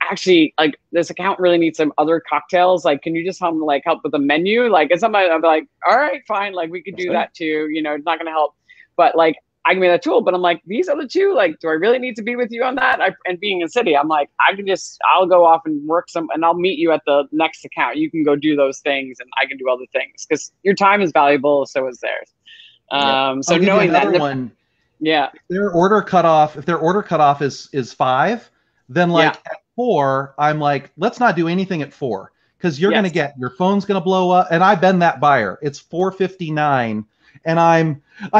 actually, like, this account really needs some other cocktails. Like, can you just help with the menu? Like, and somebody, I'll be like, all right, fine. Like, we could do that too. You know, it's not going to help, but like, I can be that tool. But I'm like, these other 2, like, do I really need to be with you on that? And being in city, I'm like, I'll go off and work and I'll meet you at the next account. You can go do those things and I can do other things, because your time is valuable. So is theirs. So knowing that. One. Yeah. If their order cutoff is 5, then like at 4, I'm like, let's not do anything at 4 because you're gonna get your phone's gonna blow up. And I've been that buyer. It's 4:59, and I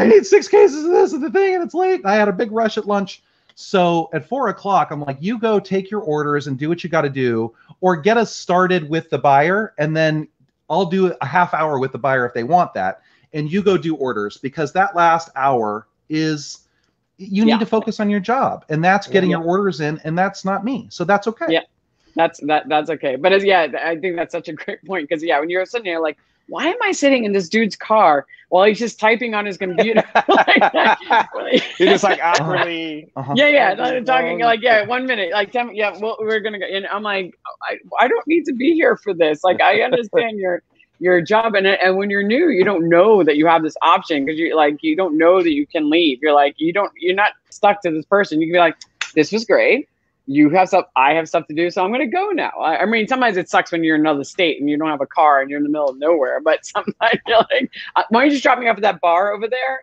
need 6 cases of this and the thing, and it's late. And I had a big rush at lunch. So at 4 o'clock, I'm like, you go take your orders and do what you got to do, or get us started with the buyer, and then I'll do a half hour with the buyer if they want that, and you go do orders, because that last hour is you need to focus on your job, and that's getting your orders in, and that's not me. So that's okay. Yeah, that's okay. But I think that's such a great point, because when you're sitting there like, why am I sitting in this dude's car while he's just typing on his computer? You're just like awkwardly. Talking like 1 minute, like 10. Yeah, well, we're gonna go. And I'm like, I don't need to be here for this. Like, I understand your job, and when you're new, you don't know that you have this option, because you don't know that you can leave. You're not stuck to this person. You can be like, this was great. You have stuff, I have stuff to do, so I'm going to go now. I mean, sometimes it sucks when you're in another state and you don't have a car and you're in the middle of nowhere, but sometimes you're like, why don't you just drop me off at that bar over there?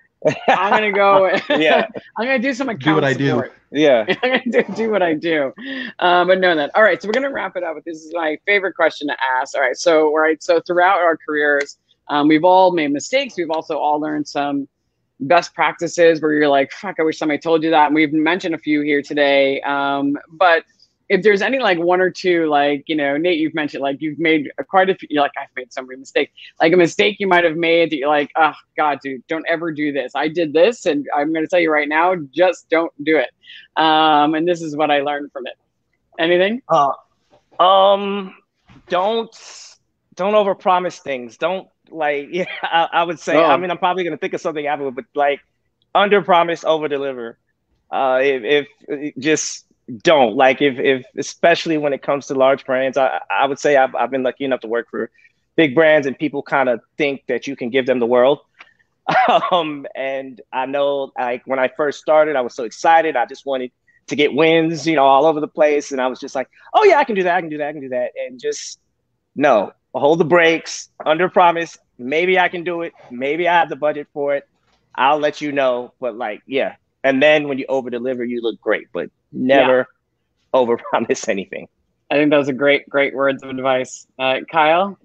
I'm going to go. I'm going to do some account do what I support. do. Yeah. I'm going to do what I do. But know that. All right, so we're going to wrap it up with, this is my favorite question to ask. All right, so throughout our careers, we've all made mistakes. We've also all learned some best practices where you're like, fuck, I wish somebody told you that. And we've mentioned a few here today. But if there's any like one or two, like, Nate, you've mentioned, like, you've made quite a few, you're like, I've made so many mistakes, like a mistake you might've made that you're like, oh God, dude, don't ever do this. I did this, and I'm going to tell you right now, just don't do it. And this is what I learned from it. Anything? Don't overpromise things. Don't, like, I would say, I mean, I'm probably going to think of something afterward, but like, under promise, over deliver. If just don't, like, if especially when it comes to large brands, I would say I've been lucky enough to work for big brands, and people kind of think that you can give them the world. And I know, like, when I first started, I was so excited. I just wanted to get wins, all over the place. And I was just like, oh yeah, I can do that. And just, no, hold the brakes, under promise. Maybe I can do it. Maybe I have the budget for it. I'll let you know. But like, yeah. And then when you over deliver, you look great, but never over promise anything. I think those are great words of advice. Kyle?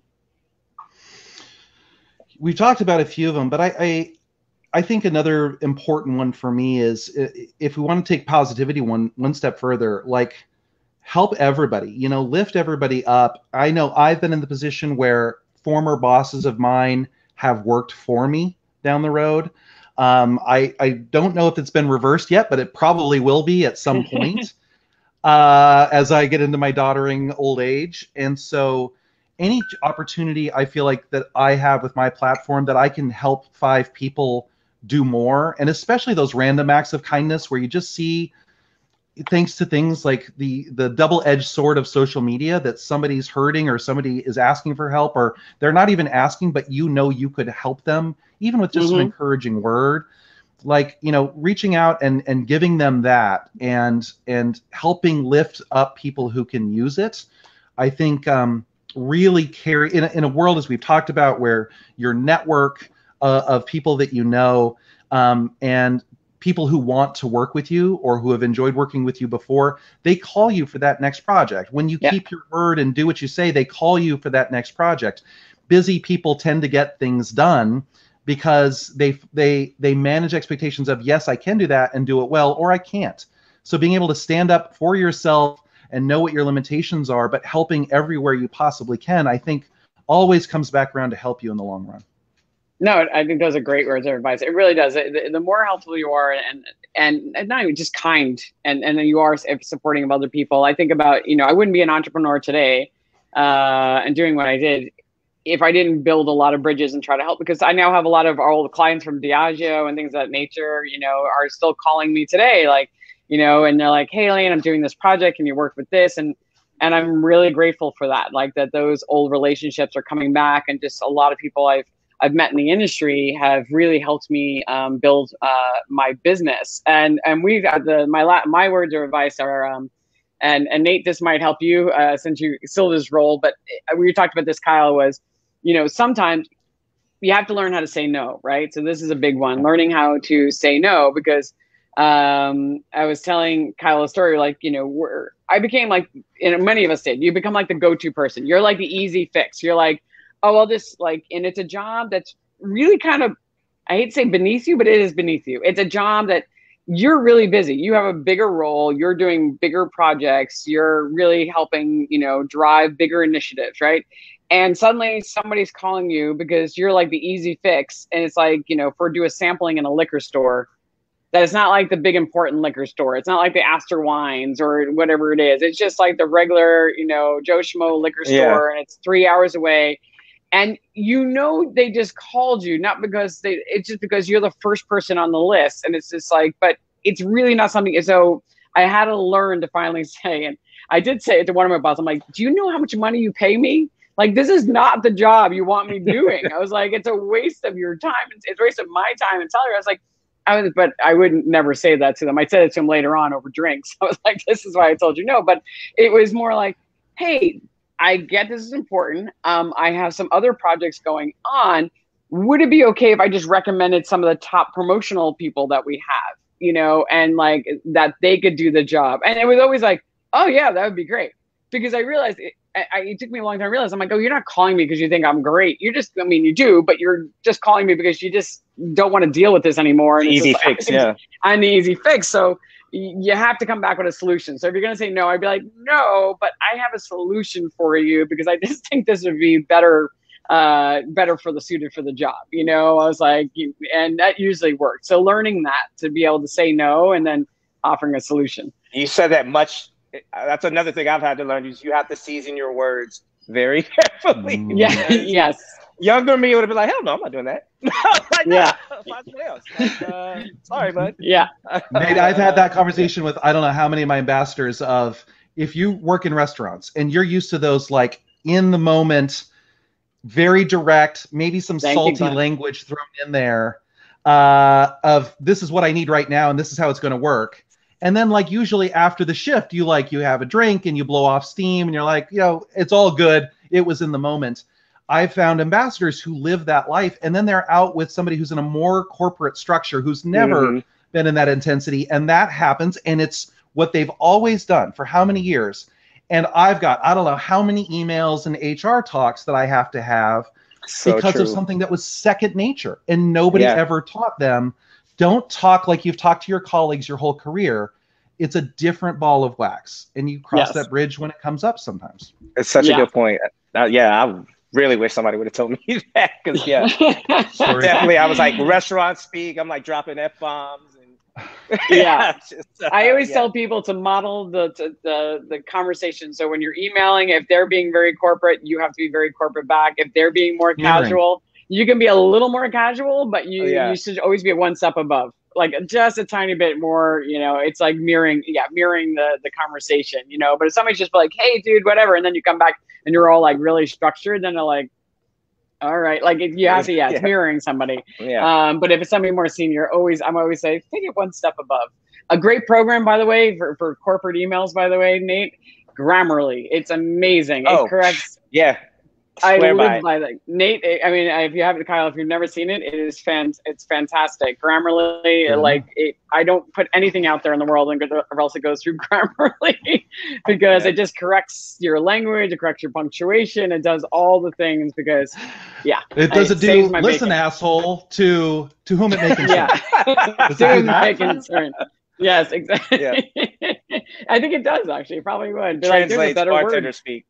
We've talked about a few of them, but I think another important one for me is, if we want to take positivity one step further, like, help everybody, lift everybody up. I know I've been in the position where former bosses of mine have worked for me down the road. I don't know if it's been reversed yet, but it probably will be at some point as I get into my doddering old age. And so any opportunity I feel like that I have with my platform that I can help 5 people do more, and especially those random acts of kindness where you just see, thanks to things like the double-edged sword of social media, that somebody's hurting or somebody is asking for help, or they're not even asking, but you could help them even with just an encouraging word, like, reaching out and giving them that, and helping lift up people who can use it. I think really carry in a world, as we've talked about, where your network of people that and people who want to work with you or who have enjoyed working with you before, they call you for that next project. When you keep your word and do what you say, they call you for that next project. Busy people tend to get things done because they manage expectations of, yes, I can do that and do it well, or I can't. So being able to stand up for yourself and know what your limitations are, but helping everywhere you possibly can, I think always comes back around to help you in the long run. No, I think those are great words of advice. It really does. The more helpful you are, and not even just kind, and then you are supporting of other people. I think about, I wouldn't be an entrepreneur today and doing what I did if I didn't build a lot of bridges and try to help, because I now have a lot of our old clients from Diageo and things of that nature, are still calling me today, like, and they're like, hey, Elaine, I'm doing this project. Can you work with this? And I'm really grateful for that. Like, that those old relationships are coming back, and just a lot of people I've met in the industry have really helped me build my business. And we've got my words of advice are, and Nate, this might help you since you still this role, but we talked about this, Kyle, was, sometimes you have to learn how to say no, right? So this is a big one, learning how to say no, because I was telling Kyle a story, like, I became like, many of us did. You become like the go-to person. You're like the easy fix. You're like, oh, I'll just like, and it's a job that's really kind of, I hate to say beneath you, but it is beneath you. It's a job that you're really busy. You have a bigger role. You're doing bigger projects. You're really helping, drive bigger initiatives, right? And suddenly somebody's calling you because you're like the easy fix. And it's like, for do a sampling in a liquor store, that it's not like the big important liquor store. It's not like the Astor Wines or whatever it is. It's just like the regular, Joe Schmo liquor store, and it's 3 hours away. And they just called you, not because it's just because you're the first person on the list. And it's just like, but it's really not something. So I had to learn to finally say, and I did say it to one of my bosses, I'm like, do you know how much money you pay me? Like, this is not the job you want me doing. I was like, it's a waste of your time. It's a waste of my time and salary. I was like, but I wouldn't never say that to them. I said it to them later on over drinks. I was like, this is why I told you no. But it was more like, hey, I get this is important. I have some other projects going on. Would it be okay if I just recommended some of the top promotional people that we have, and like that they could do the job? And it was always like, oh yeah, that would be great. Because I realized it took me a long time to realize, I'm like, oh, you're not calling me because you think I'm great. You do, but you're just calling me because you just don't want to deal with this anymore. And easy fix, yeah. I'm the easy fix. So you have to come back with a solution. So if you're going to say no, I'd be like, no, but I have a solution for you because I just think this would be better for the suited for the job. I was like, and that usually worked. So learning that to be able to say no and then offering a solution. You said that much. That's another thing I've had to learn is you have to season your words very carefully. Yeah. Yes. Younger me would have been like, hell no, I'm not doing that. Like, yeah. Find somebody else. Like, sorry, bud. Yeah. Nate, I've had that conversation with, I don't know how many of my ambassadors of, if you work in restaurants and you're used to those like in the moment, very direct, maybe some salty language thrown in there of this is what I need right now and this is how it's going to work. And then like usually after the shift, you have a drink and you blow off steam and you're like, it's all good. It was in the moment. I've found ambassadors who live that life and then they're out with somebody who's in a more corporate structure who's never been in that intensity. And that happens. And it's what they've always done for how many years. And I've got, I don't know how many emails and HR talks that I have to have because of something that was second nature and nobody ever taught them. Don't talk like you've talked to your colleagues your whole career. It's a different ball of wax, and you cross that bridge when it comes up sometimes. It's such a good point. I really wish somebody would have told me that because, definitely I was like, restaurant speak. I'm like dropping F-bombs. I always tell people to model the conversation. So when you're emailing, if they're being very corporate, you have to be very corporate back. If they're being more casual, you can be a little more casual, but you should always be one step above, like just a tiny bit more, it's like mirroring the conversation, but if somebody's just like, hey dude, whatever. And then you come back and you're all like really structured, then they're like, all right. Like you have to, it's mirroring somebody. Yeah. But if it's somebody more senior, I'm always say, take it one step above. A great program, by the way, for corporate emails, by the way, Nate, Grammarly. It's amazing. It corrects. Yeah. I live by that. Nate, if you haven't, Kyle, if you've never seen it, it's fantastic. Grammarly, I don't put anything out there in the world or else it goes through Grammarly because it just corrects your language, it corrects your punctuation, it does all the things because, it doesn't do listen, asshole, to whom it may concern. To whom it may concern. Yes, exactly. Yeah. I think it does actually. It probably would. Translates bartender speak.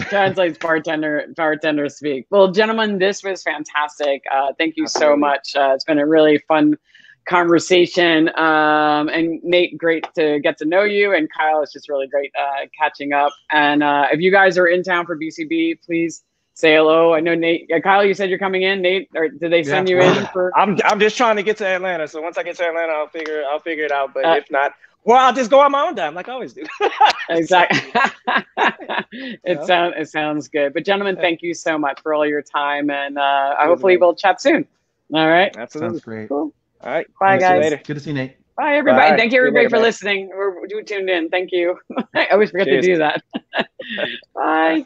Translates bartender speak. Well, gentlemen, this was fantastic. Thank you so much. It's been a really fun conversation. And Nate, great to get to know you. And Kyle, it's just really great catching up. And if you guys are in town for BCB, please say hello. I know Nate, Kyle, you said you're coming in. Nate, or did they send you in for? I'm just trying to get to Atlanta. So once I get to Atlanta, I'll figure it out. But if not, well, I'll just go on my own dime like I always do. Exactly. It sounds good. But gentlemen, thank you so much for all your time, and hopefully we'll chat soon. All right. Absolutely. Sounds great. Cool. All right. Bye, guys. Later. Good to see you, Nate. Bye, everybody. Bye. Thank you, everybody, for listening. We're tuned in. Thank you. I always forget to do that. Bye.